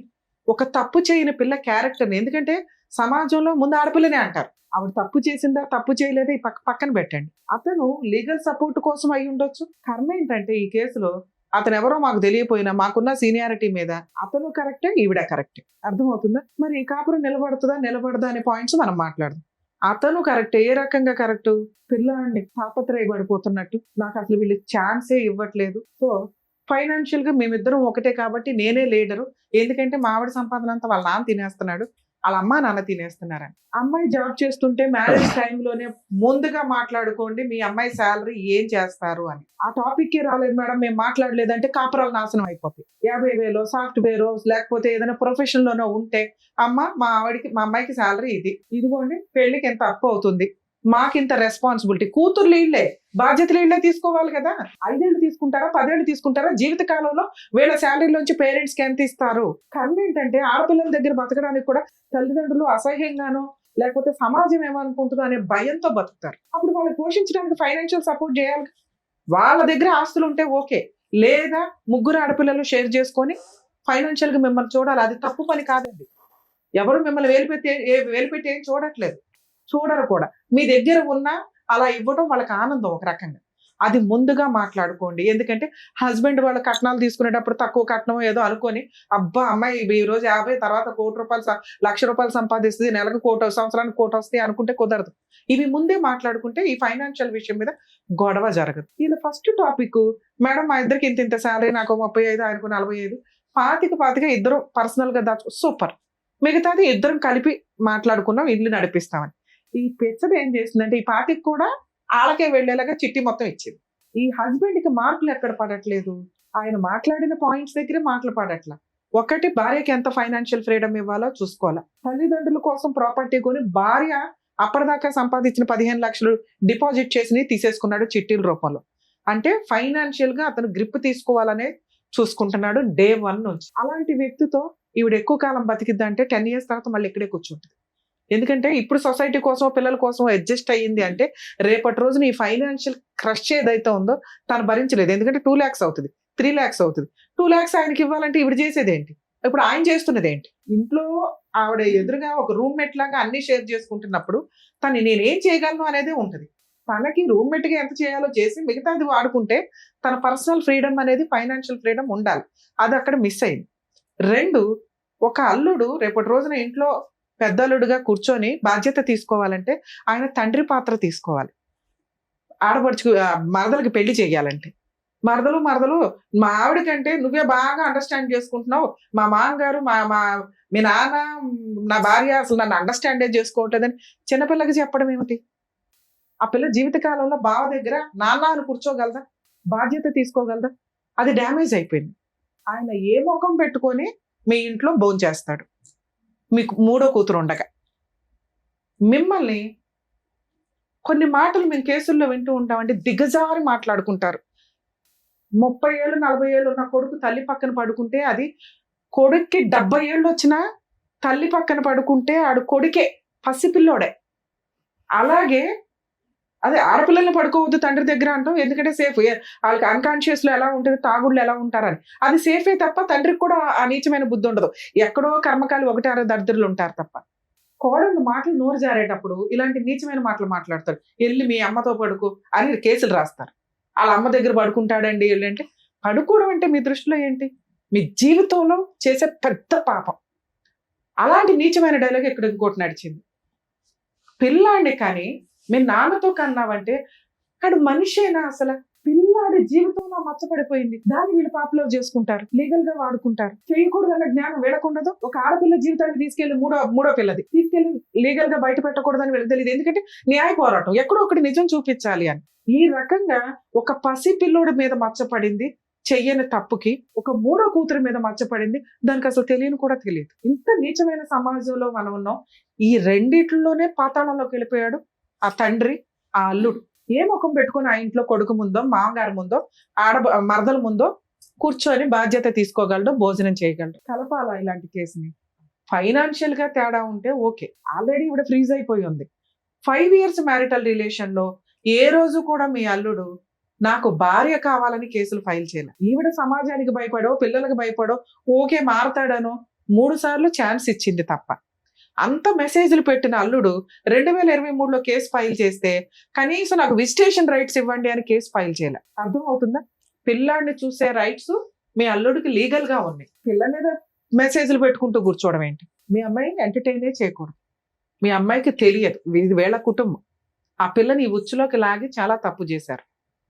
ఒక తప్పు చేయని పిల్ల క్యారెక్టర్ని, ఎందుకంటే సమాజంలో ముందు ఆడపిల్లనే అంటారు, ఆవిడ తప్పు చేసిందా తప్పు చేయలేదా ఈ పక్కన పెట్టండి. అతను లీగల్ సపోర్ట్ కోసం అయి ఉండొచ్చు. కర్మ ఏంటంటే ఈ కేసులో అతను ఎవరో మాకు తెలియపోయినా మాకున్న సీనియారిటీ మీద అతను కరెక్టే, ఈవిడ కరెక్టే. అర్థమవుతుందా? మరి ఈ కాపురం నిలబడుతుందా నిలబడదా అనే పాయింట్స్ మనం మాట్లాడదాం. అతను కరెక్ట్. ఏ రకంగా కరెక్ట్? పిల్లాడిని తాపత్రయపడిపోతున్నట్టు, నాకు అసలు వీళ్ళు ఛాన్సే ఇవ్వట్లేదు, సో ఫైనాన్షియల్ గా మేమిద్దరం ఒకటే కాబట్టి నేనే లీడరు, ఎందుకంటే మా ఆవిడ సంపాదన అంతా వాళ్ళ నాన్న తినేస్తున్నాడు, వాళ్ళ అమ్మ నాన్న తినేస్తున్నారని. అమ్మాయి జాబ్ చేస్తుంటే మ్యారేజ్ టైంలోనే ముందుగా మాట్లాడుకోండి మీ అమ్మాయి శాలరీ ఏం చేస్తారు అని. ఆ టాపిక్ రాలేదు మేడం, మేము మాట్లాడలేదంటే కాపురాలు నాశనం అయిపోతాయి. 50,000 సాఫ్ట్వేర్ లేకపోతే ఏదైనా ప్రొఫెషన్ లోనో ఉంటే అమ్మ మా అమ్మాయికి శాలరీ ఇదిగోండి, పెళ్లికి ఎంత అప్పు అవుతుంది, మాకింత రెస్పాన్సిబిలిటీ. కూతుర్లు ఇళ్లే, బాధ్యతలు ఇళ్లే తీసుకోవాలి కదా. 5 ఏళ్ళు తీసుకుంటారా 10 ఏళ్ళు తీసుకుంటారా? జీవిత కాలంలో వీళ్ళ శాలరీలోంచి పేరెంట్స్ కి ఎంత ఇస్తారు? కర్మ ఏంటంటే ఆడపిల్లల దగ్గర బతకడానికి కూడా తల్లిదండ్రులు అసహ్యంగానో లేకపోతే సమాజం ఏమనుకుంటుందో అనే భయంతో బతుకుతారు. అప్పుడు వాళ్ళని పోషించడానికి ఫైనాన్షియల్ సపోర్ట్ చేయాలి. వాళ్ళ దగ్గర ఆస్తులు ఉంటే ఓకే, లేదా ముగ్గురు ఆడపిల్లలు షేర్ చేసుకొని ఫైనాన్షియల్ గా మిమ్మల్ని చూడాలి. అది తప్పు పని కాదండి. ఎవరు మిమ్మల్ని వేలుపెట్టి ఏం చూడట్లేదు, చూడరు కూడా. మీ దగ్గర ఉన్నా అలా ఇవ్వడం వాళ్ళకి ఆనందం ఒక రకంగా. అది ముందుగా మాట్లాడుకోండి. ఎందుకంటే హస్బెండ్ వాళ్ళ కట్నాలు తీసుకునేటప్పుడు తక్కువ కట్నం ఏదో అనుకొని అబ్బా అమ్మాయి ఈ రోజు 50 తర్వాత ₹1,00,000 ₹1,00,000 సంపాదిస్తుంది, నెలకు 1,00,000 సంవత్సరానికి 1,00,000 వస్తాయి అనుకుంటే కుదరదు. ఇవి ముందే మాట్లాడుకుంటే ఈ ఫైనాన్షియల్ విషయం మీద గొడవ జరగదు. ఇలా ఫస్ట్ టాపిక్, మేడం మా ఇద్దరికి ఇంత శాలరీ, నాకు 35 ఆయనకు 45, 25 ఇద్దరు పర్సనల్ గా దాచు, సూపర్. మిగతాది ఇద్దరం కలిపి మాట్లాడుకున్నాం, ఇల్లు నడిపిస్తామని. ఈ పెచ్చది ఏం చేసిందంటే ఈ పార్టీకి కూడా ఆళ్ళకే వెళ్లేలాగా చిట్టి మొత్తం ఇచ్చింది. ఈ హస్బెండ్ కి మార్కులు ఎక్కడ పడట్లేదు, ఆయన మాట్లాడిన పాయింట్స్ దగ్గరే మాటలు పడట్లా. ఒకటి, భార్యకి ఎంత ఫైనాన్షియల్ ఫ్రీడమ్ ఇవ్వాలో చూసుకోవాలా. తల్లిదండ్రుల కోసం ప్రాపర్టీ కొని భార్య అప్పటిదాకా సంపాదించిన 15 లక్షలు డిపాజిట్ చేసి తీసేసుకున్నాడు చిట్టీల రూపంలో. అంటే ఫైనాన్షియల్ గా అతను గ్రిప్ తీసుకోవాలనే చూసుకుంటున్నాడు డే 1 నుంచి. అలాంటి వ్యక్తితో ఈవిడ ఎక్కువ కాలం బతికిద్దంటే 10 years తర్వాత మళ్ళీ ఇక్కడే కూర్చుంటుంది. ఎందుకంటే ఇప్పుడు సొసైటీ కోసం పిల్లల కోసం అడ్జస్ట్ అయ్యింది అంటే రేపటి రోజున ఈ ఫైనాన్షియల్ క్రష్ ఏదైతే ఉందో తను భరించలేదు. ఎందుకంటే 2 lakhs అవుతుంది, 3 lakhs అవుతుంది. 2 lakhs ఆయనకి ఇవ్వాలంటే ఇవిడ చేసేది ఏంటి? ఇప్పుడు ఆయన చేస్తున్నది ఏంటి? ఇంట్లో ఆవిడ ఎదురుగా ఒక రూమ్మేట్ లాగా అన్ని షేర్ చేసుకుంటున్నప్పుడు తను నేనేం చేయగలను అనేది ఉంటుంది. తనకి రూమ్మేట్ గా ఎంత చేయాలో చేసి మిగతాది వాడుకుంటే తన పర్సనల్ ఫ్రీడమ్ అనేది ఫైనాన్షియల్ ఫ్రీడమ్ ఉండాలి. అది అక్కడ మిస్ అయింది. 2, ఒక అల్లుడు రేపటి రోజున ఇంట్లో పెద్దల్లుడుగా కూర్చొని బాధ్యత తీసుకోవాలంటే ఆయన తండ్రి పాత్ర తీసుకోవాలి. ఆడపడుచు మరదలకి పెళ్లి చేయాలంటే మరదలు మా ఆవిడ కంటే నువ్వే బాగా అండర్స్టాండ్ చేసుకుంటున్నావు, మా మామగారు మీ నాన్న నా భార్య అసలు నన్ను అండర్స్టాండే చేసుకోవట్లేదని చిన్నపిల్లకి చెప్పడం ఏమిటి? ఆ పిల్ల జీవితకాలంలో బావ దగ్గర నాన్న అని కూర్చోగలదా? బాధ్యత తీసుకోగలదా? అది డ్యామేజ్ అయిపోయింది. ఆయన ఏ ముఖం పెట్టుకొని మీ ఇంట్లో భోంచేస్తాడు మీకు 3వ కూతురు ఉండగా? మిమ్మల్ని కొన్ని మాటలు మేము కేసుల్లో వింటూ ఉంటామండి, దిగజారి మాట్లాడుకుంటారు. 30 ఏళ్ళు 40 ఏళ్ళు ఉన్న కొడుకు తల్లి పక్కన పడుకుంటే అది కొడుక్కి 70 ఏళ్ళు వచ్చినా తల్లి పక్కన పడుకుంటే ఆడు కొడుకే, పసిపిల్లోడే. అలాగే అదే ఆడపిల్లల్ని పడుకోవద్దు తండ్రి దగ్గర అంటాం, ఎందుకంటే సేఫ్. వాళ్ళకి అన్కాన్షియస్ లో ఎలా ఉంటుంది, తాగుళ్ళు ఎలా ఉంటారని. అది సేఫే తప్ప తండ్రికి కూడా ఆ నీచమైన బుద్ధి ఉండదు. ఎక్కడో కర్మకాలి 1-6 దరిద్రులు ఉంటారు తప్ప. కోడళ్ళు మాటలు నోరు జారేటప్పుడు ఇలాంటి నీచమైన మాటలు మాట్లాడతారు. వెళ్ళి మీ అమ్మతో పడుకో అని కేసులు రాస్తారు. వాళ్ళ అమ్మ దగ్గర పడుకుంటాడండి అంటే, పడుకోవడం అంటే మీ దృష్టిలో ఏంటి? మీ జీవితంలో చేసే పెద్ద పాపం. అలాంటి నీచమైన డైలాగ్ ఇక్కడ ఇంకోటి నడిచింది. పిల్లాడిని కానీ మీ నాన్నతో కన్నావంటే అడు మనిషేనా? అసలు పిల్లాడి జీవితంలో మచ్చపడిపోయింది. దాన్ని వీళ్ళు పాపులర్ చేసుకుంటారు, లీగల్ గా వాడుకుంటారు. చేయకూడదన్న జ్ఞానం వీళ్ళకుండదు. ఒక ఆడపిల్ల జీవితాన్ని తీసుకెళ్లి మూడో పిల్లది తీసుకెళ్లి లీగల్ గా బయట పెట్టకూడదని వీళ్ళకి తెలియదు. ఎందుకంటే న్యాయ పోరాటం ఎక్కడో ఒకటి నిజం చూపించాలి అని. ఈ రకంగా ఒక పసి పిల్లోడి మీద మచ్చపడింది చెయ్యని తప్పుకి, ఒక మూడో కూతురి మీద మచ్చపడింది, దానికి అసలు తెలియని కూడా తెలియదు. ఇంత నీచమైన సమాజంలో మనం ఉన్నాం. ఈ రెండిట్లోనే పాతాళంలోకి వెళ్ళిపోయాడు ఆ తండ్రి, ఆ అల్లుడు. ఏ ముఖం పెట్టుకుని ఆ ఇంట్లో కొడుకు ముందో, మామగారి ముందో, మరదల ముందో కూర్చొని బాధ్యత తీసుకోగలడు, భోజనం చేయగలడు. కలపాలా ఇలాంటి కేసుని? ఫైనాన్షియల్ గా తేడా ఉంటే ఓకే. ఆల్రెడీ ఇవిడ ఫ్రీజ్ అయిపోయి ఉంది. 5 years మ్యారిటల్ రిలేషన్ లో ఏ రోజు కూడా మీ అల్లుడు నాకు భార్య కావాలని కేసులు ఫైల్ చేయలే. ఈవిడ సమాజానికి భయపడో, పిల్లలకు భయపడో, ఓకే మారతాడనో 3 సార్లు ఛాన్స్ ఇచ్చింది తప్ప. అంత మెసేజ్లు పెట్టిన అల్లుడు 2023లో కేసు ఫైల్ చేస్తే కనీసం నాకు విజిటేషన్ రైట్స్ ఇవ్వండి అని కేసు ఫైల్ చేయలే. అర్థం అవుతుందా? పిల్లాడిని చూసే రైట్స్ మీ అల్లుడికి లీగల్ గా ఉన్నాయి. పిల్ల మీద మెసేజ్లు పెట్టుకుంటూ కూర్చోవడం ఏంటి? మీ అమ్మాయిని ఎంటర్టైనే చేయకూడదు. మీ అమ్మాయికి తెలియదు, ఇది వీళ్ళ కుటుంబం. ఆ పిల్లని ఈ ఉచ్చులోకి లాగి చాలా తప్పు చేశారు.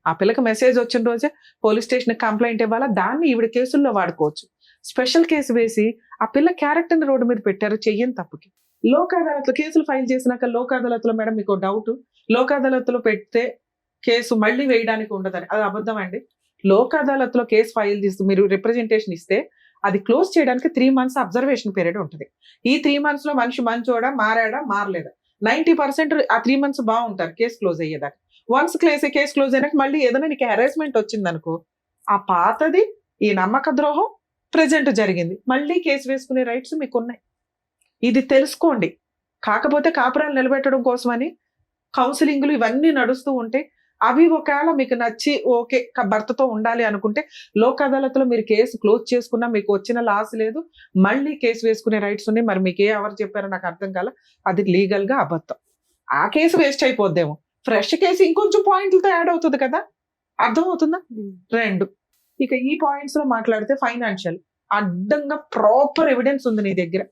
ఆ పిల్లకి మెసేజ్ వచ్చిన రోజే పోలీస్ స్టేషన్ కంప్లైంట్ ఇవ్వాలా, దాన్ని ఈవిడ కేసుల్లో వాడుకోవచ్చు. స్పెషల్ కేసు వేసి ఆ పిల్ల క్యారెక్టర్ రోడ్డు మీద పెట్టారు చెయ్యని తప్పుకి. లోక్ అదాలత్లో కేసులు ఫైల్ చేసినాక లోక్ అదాలత్లో మేడం మీకు డౌట్, లోక్ అదాలత్లో పెడితే కేసు మళ్ళీ వేయడానికి ఉండదని, అది అబద్ధం అండి. లోక్ అదాలత్లో కేసు ఫైల్ చేసి మీరు రిప్రజెంటేషన్ ఇస్తే అది క్లోజ్ చేయడానికి 3 months అబ్జర్వేషన్ పీరియడ్ ఉంటుంది. ఈ 3 months లో మనిషి మంచోడా, మారాడా, మారలేదా, 90% ఆ 3 months బాగుంటారు కేసు క్లోజ్ అయ్యేదాకా. వన్స్ కేసు క్లోజ్ అయినాక మళ్ళీ ఏదైనా నీకు హెరాస్మెంట్ వచ్చింది అనుకో, ఆ పాతది ఈ నమ్మక ద్రోహం ప్రెజెంట్ జరిగింది, మళ్ళీ కేసు వేసుకునే రైట్స్ మీకు ఉన్నాయి. ఇది తెలుసుకోండి. కాకపోతే కాపురాలు నిలబెట్టడం కోసమని కౌన్సిలింగ్లు ఇవన్నీ నడుస్తూ ఉంటే అవి ఒకవేళ మీకు నచ్చి ఓకే భర్తతో ఉండాలి అనుకుంటే లోక్ అదాలత్లో మీరు కేసు క్లోజ్ చేసుకున్నా మీకు వచ్చిన లాస్ లేదు, మళ్ళీ కేసు వేసుకునే రైట్స్ ఉన్నాయి. మరి మీకు ఎవరు చెప్పారో నాకు అర్థం కాల. అది లీగల్ గా అబద్ధం. ఆ కేసు వేస్ట్ అయిపోద్దేమో, ఫ్రెష్ కేసు ఇంకొంచెం పాయింట్లతో యాడ్ అవుతుంది కదా. అర్థం అవుతుందా? 2 ఇక ఈ పాయింట్స్ లో మాట్లాడితే ఫైనాన్షియల్ అడ్డంగా ప్రాపర్ ఎవిడెన్స్ ఉంది నీ దగ్గర.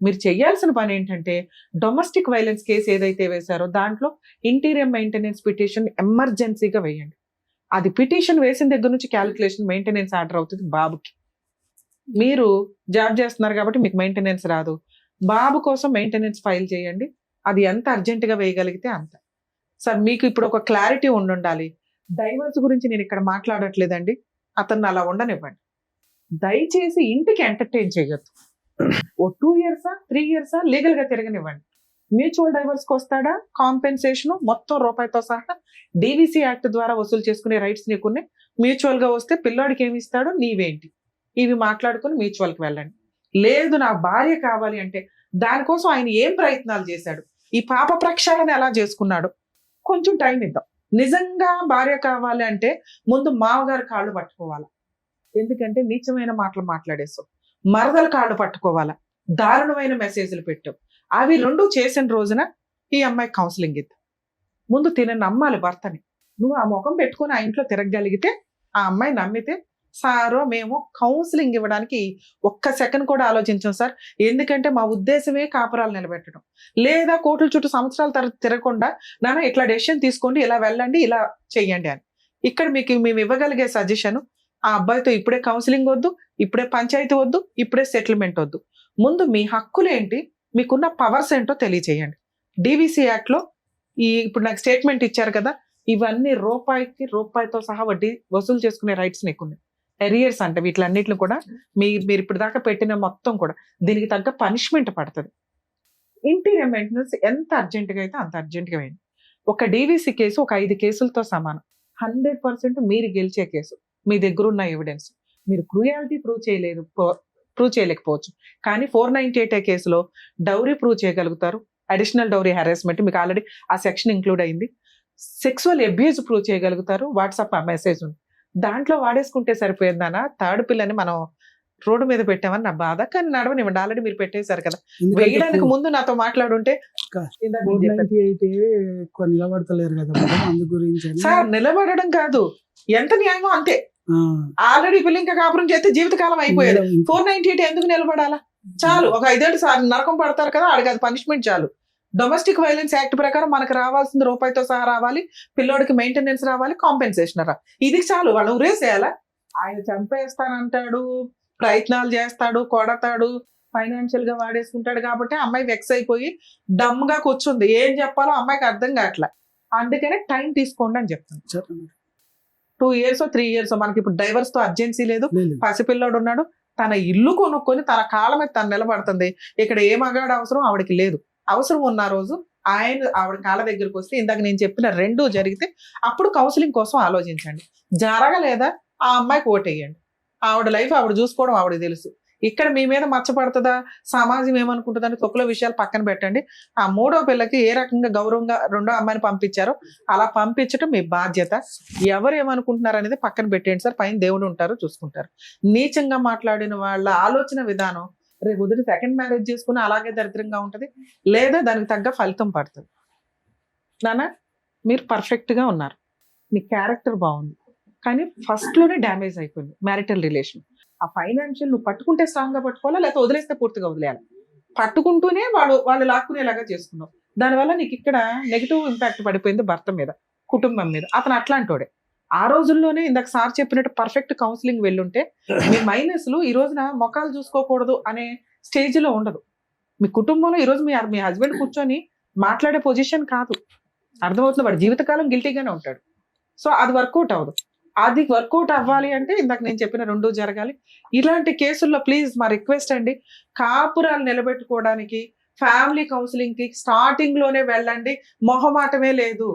మీరు చేయాల్సిన పని ఏంటంటే డొమెస్టిక్ వైలెన్స్ కేసు ఏదైతే వేశారో దాంట్లో ఇంటీరియర్ మెయింటెనెన్స్ పిటిషన్ ఎమర్జెన్సీగా వేయండి. అది పిటిషన్ వేసిన దగ్గర నుంచి క్యాలిక్యులేషన్ మెయింటెనెన్స్ ఆర్డర్ అవుతుంది బాబుకి. మీరు జాబ్ చేస్తున్నారు కాబట్టి మీకు మెయింటెనెన్స్ రాదు, బాబు కోసం మెయింటెనెన్స్ ఫైల్ చేయండి. అది ఎంత అర్జెంటుగా వేయగలిగితే అంత. సార్ మీకు ఇప్పుడు ఒక క్లారిటీ ఉండాలి. డైవర్స్ గురించి నేను ఇక్కడ మాట్లాడట్లేదండి, అతన్ని అలా ఉండనివ్వండి. దయచేసి ఇంటికి ఎంటర్టైన్ చేయొద్దు. ఓ 2 years 3 years లీగల్ గా తిరగనివ్వండి. మ్యూచువల్ డైవర్స్ కి వస్తాడా, కాంపెన్సేషన్ మొత్తం రూపాయితో సహా DVC యాక్ట్ ద్వారా వసూలు చేసుకునే రైట్స్ నీకున్నాయి. మ్యూచువల్ గా వస్తే పిల్లోడికి ఏమి ఇస్తాడో నీవేంటి, ఇవి మాట్లాడుకుని మ్యూచువల్ కి వెళ్ళండి. లేదు నా భార్య కావాలి అంటే దానికోసం ఆయన ఏం ప్రయత్నాలు చేశాడు, ఈ పాప ప్రక్షాళన ఎలా చేసుకున్నాడు, కొంచెం టైం ఇద్దాం. నిజంగా భార్య కావాలి అంటే ముందు మామగారి కాళ్ళు పట్టుకోవాలా, ఎందుకంటే నీచమైన మాటలు మాట్లాడేస్తావు. మరదల కాళ్ళు పట్టుకోవాలా, దారుణమైన మెసేజ్లు పెట్టావు. అవి 2 చేసిన రోజున ఈ అమ్మాయి కౌన్సిలింగ్ ఇద్దాం. ముందు నమ్మాలి భర్తని. నువ్వు ఆ ముఖం పెట్టుకుని ఆ ఇంట్లో తిరగగలిగితే ఆ అమ్మాయి నమ్మితే సారో మేము కౌన్సిలింగ్ ఇవ్వడానికి 1 second కూడా ఆలోచించాం సార్. ఎందుకంటే మా ఉద్దేశమే కాపురాలు నిలబెట్టడం. లేదా కోర్టుల చుట్టూ సంవత్సరాల తర్వాత తిరగకుండా నాన్న ఇట్లా డెసిషన్ తీసుకోండి, ఇలా వెళ్ళండి, ఇలా చెయ్యండి అని. ఇక్కడ మీకు మేము ఇవ్వగలిగే సజెషన్, ఆ అబ్బాయితో ఇప్పుడే కౌన్సిలింగ్ వద్దు, ఇప్పుడే పంచాయతీ వద్దు, ఇప్పుడే సెటిల్మెంట్ వద్దు. ముందు మీ హక్కులు ఏంటి, మీకున్న పవర్స్ ఏంటో తెలియచేయండి. DVC యాక్ట్ లో ఇప్పుడు నాకు స్టేట్మెంట్ ఇచ్చారు కదా, ఇవన్నీ రూపాయితో సహా వడ్డీ వసూలు చేసుకునే రైట్స్ నీకున్నాయి. ఎరియర్స్ అంటే వీటిలన్నిటిని కూడా మీరు ఇప్పుడు దాకా పెట్టిన మొత్తం కూడా దీనికి తగ్గ పనిష్మెంట్ పడుతుంది. ఇంటీరియర్ మెయింటెనెన్స్ ఎంత అర్జెంటుగా అయితే అంత అర్జెంటుగా వేయండి. ఒక DVC కేసు ఒక 5 కేసులతో సమానం. 100% మీరు గెలిచే కేసు. మీ దగ్గర ఉన్న ఎవిడెన్స్, మీరు క్రూయాలిటీ ప్రూవ్ చేయలేకపోవచ్చు, కానీ 498 కేసులో డౌరీ ప్రూవ్ చేయగలుగుతారు. అడిషనల్ డౌరీ హెరాస్మెంట్ మీకు ఆల్రెడీ ఆ సెక్షన్ ఇంక్లూడ్ అయింది. సెక్సువల్ అబ్యూజ్ ప్రూవ్ చేయగలుగుతారు. వాట్సాప్ ఆ మెసేజ్ ఉంది, దాంట్లో వాడేసుకుంటే సరిపోయిందనా. థర్డ్ పిల్లని మనం రోడ్డు మీద పెట్టామని నా బాధ, కానీ నడవనివ్వండి, ఆల్రెడీ మీరు పెట్టేశారు కదా. వేయడానికి ముందు నాతో మాట్లాడుంటే ఎక్కువ నిలబడతలేరు కదా అందు గురించి. సార్ నిలబడడం కాదు, ఎంత న్యాయమో అంతే. ఆల్రెడీ పిల్ల ఇంకా కాపురం చేస్తే జీవితకాలం అయిపోయేది. 498 ఎందుకు నిలబడాలా? చాలు, ఒక 5 ఏళ్ళు నరకం పడతారు కదా, ఆడికి అది పనిష్మెంట్ చాలు. డొమెస్టిక్ వైలెన్స్ యాక్ట్ ప్రకారం మనకు రావాల్సింది రూపాయితో సహా రావాలి, పిల్లోడికి మెయింటెనెన్స్ రావాలి, కాంపెన్సేషన్ రా, ఇది చాలు. వాళ్ళు ఉరేసేయాలా? ఆయన చంపేస్తానంటాడు, ప్రయత్నాలు చేస్తాడు, కొడతాడు, ఫైనాన్షియల్ గా వాడేసుకుంటాడు కాబట్టి అమ్మాయి వెక్స్ అయిపోయి డమ్ గా కూర్చుంది. ఏం చెప్పాలో అమ్మాయికి అర్థం కావట్లే. అందుకనే టైం తీసుకోండి అని చెప్తాను. 2 years 3 years మనకి ఇప్పుడు డైవర్స్ తో అర్జెన్సీ లేదు. పసిపిల్లోడు ఉన్నాడు, తన ఇల్లు కొనుక్కొని తన కాళ్ళ మీద తను నిలబడుతుంది. ఇక్కడ ఏ మగాడు అవసరం ఆవిడకి లేదు. అవసరం ఉన్న రోజు ఆవిడ కాళ్ళ దగ్గరికి వస్తే ఇందాక నేను చెప్పిన 2 జరిగితే అప్పుడు కౌన్సిలింగ్ కోసం ఆలోచించండి. జరగలేదా ఆ అమ్మాయికి ఓటేయండి. ఆవిడ లైఫ్ ఆవిడ చూసుకోవడం ఆవిడకి తెలుసు. ఇక్కడ మీ మీద మచ్చపడుతుందా, సమాజం ఏమనుకుంటుందని తొక్కుల విషయాలు పక్కన పెట్టండి. ఆ 3వ పిల్లకి ఏ రకంగా గౌరవంగా 2వ అమ్మాయిని పంపించారో అలా పంపించడం మీ బాధ్యత. ఎవరు ఏమనుకుంటున్నారు అనేది పక్కన పెట్టండి సార్. పైన దేవుడు ఉంటారు, చూసుకుంటారు. నీచంగా మాట్లాడిన వాళ్ళ ఆలోచన విధానం రేపు ఉదయం సెకండ్ మ్యారేజ్ చేసుకుని అలాగే దరిద్రంగా ఉంటది, లేదా దానికి తగ్గ ఫలితం పడుతుంది. నాన్న మీరు పర్ఫెక్ట్ గా ఉన్నారు, మీ క్యారెక్టర్ బాగుంది, కానీ ఫస్ట్ లోనే డ్యామేజ్ అయిపోయింది మ్యారిటల్ రిలేషన్. ఆ ఫైనాన్షియల్ నువ్వు పట్టుకుంటే స్ట్రాంగ్ గా పట్టుకోవాలా, లేకపోతే వదిలేస్తే పూర్తిగా వదిలేయాలి. పట్టుకుంటూనే వాళ్ళు లాక్కునేలాగా చేసుకున్నావు. దానివల్ల నీకు ఇక్కడ నెగిటివ్ ఇంపాక్ట్ పడిపోయింది భర్త మీద, కుటుంబం మీద. అతను అట్లాంటోడే. ఆ రోజుల్లోనే ఇందాక సార్ చెప్పినట్టు పర్ఫెక్ట్ కౌన్సిలింగ్ వెళ్ళుంటే మీ మైనస్లు ఈ రోజున మొఖాలు చూసుకోకూడదు అనే స్టేజ్ లో ఉండదు. మీ కుటుంబంలో ఈ రోజు మీ హస్బెండ్ కూర్చొని మాట్లాడే పొజిషన్ కాదు. అర్థమవుతుంది, వాడు జీవితకాలం గిల్టీగానే ఉంటాడు. సో అది వర్కౌట్ అవ్వదు. అది వర్కౌట్ అవ్వాలి అంటే ఇందాక నేను చెప్పిన 2 జరగాలి. ఇలాంటి కేసుల్లో ప్లీజ్ మా రిక్వెస్ట్ అండి, కాపురాలు నిలబెట్టుకోవడానికి ఫ్యామిలీ కౌన్సిలింగ్ కి స్టార్టింగ్ లోనే వెళ్ళండి. మొహమాటమే లేదు.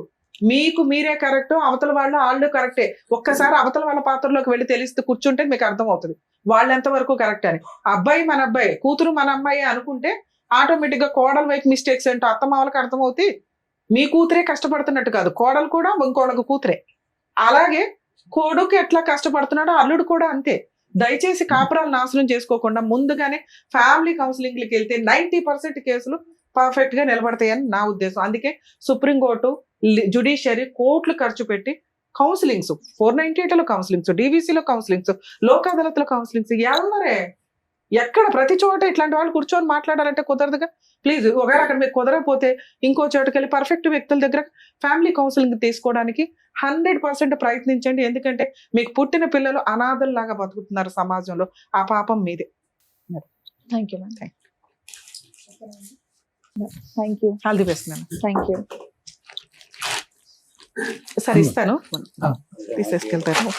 మీకు మీరే కరెక్ట్, అవతల వాళ్ళు కరెక్టే. ఒక్కసారి అవతల వాళ్ళ పాత్రలోకి వెళ్ళి తెలిస్తే కూర్చుంటే మీకు అర్థం అవుతుంది వాళ్ళు ఎంతవరకు కరెక్ట్ అని. అబ్బాయి మన అబ్బాయి, కూతురు మన అమ్మాయి అనుకుంటే ఆటోమేటిక్ గా కోడల వైపు మిస్టేక్స్ ఏంటో అత్తమామలకు అర్థమవుతాయి. మీ కూతురే కష్టపడుతున్నట్టు కాదు, కోడలు కూడా ఇంకోళ్ళకు కూతురే. అలాగే కొడుకు ఎట్లా కష్టపడుతున్నాడో అల్లుడు కూడా అంతే. దయచేసి కాపురాలు నాశనం చేసుకోకుండా ముందుగానే ఫ్యామిలీ కౌన్సిలింగ్కి వెళ్తే 90% కేసులు పర్ఫెక్ట్ గా నిలబడతాయని నా ఉద్దేశం. అందుకే సుప్రీంకోర్టు, జ్యుడిషియరీ కోట్లు ఖర్చు పెట్టి కౌన్సిలింగ్స్, 498లో కౌన్సిలింగ్స్, DVCలో కౌన్సిలింగ్స్, లోక్ అదాలత్లో కౌన్సిలింగ్స్ ఎవరే ఎక్కడ ప్రతి చోట ఇట్లాంటి వాళ్ళు కూర్చొని మాట్లాడాలంటే కుదరదుగా. ప్లీజ్ ఒకవేళ అక్కడ మీకు కుదరకపోతే ఇంకో చోటుకి వెళ్ళి పర్ఫెక్ట్ వ్యక్తుల దగ్గర ఫ్యామిలీ కౌన్సిలింగ్ తీసుకోవడానికి 100% ప్రయత్నించండి. ఎందుకంటే మీకు పుట్టిన పిల్లలు అనాథల్లాగా బతుకుతున్నారు సమాజంలో. ఆ పాపం మీదే. Thank you ma'am. Thank you. All the best ma'am. Thank you. సరే ఇస్తాను, తీసేసుకెళ్తారు.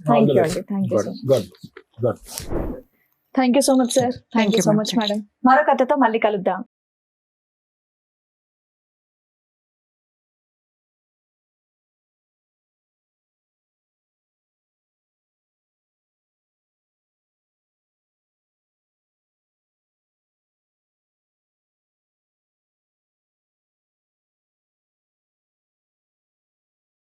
థ్యాంక్ యూ అండి. Thank you so much. Thank you so much sir. Thank you so much madam. మరో కథతో మళ్ళీ కలుద్దాం.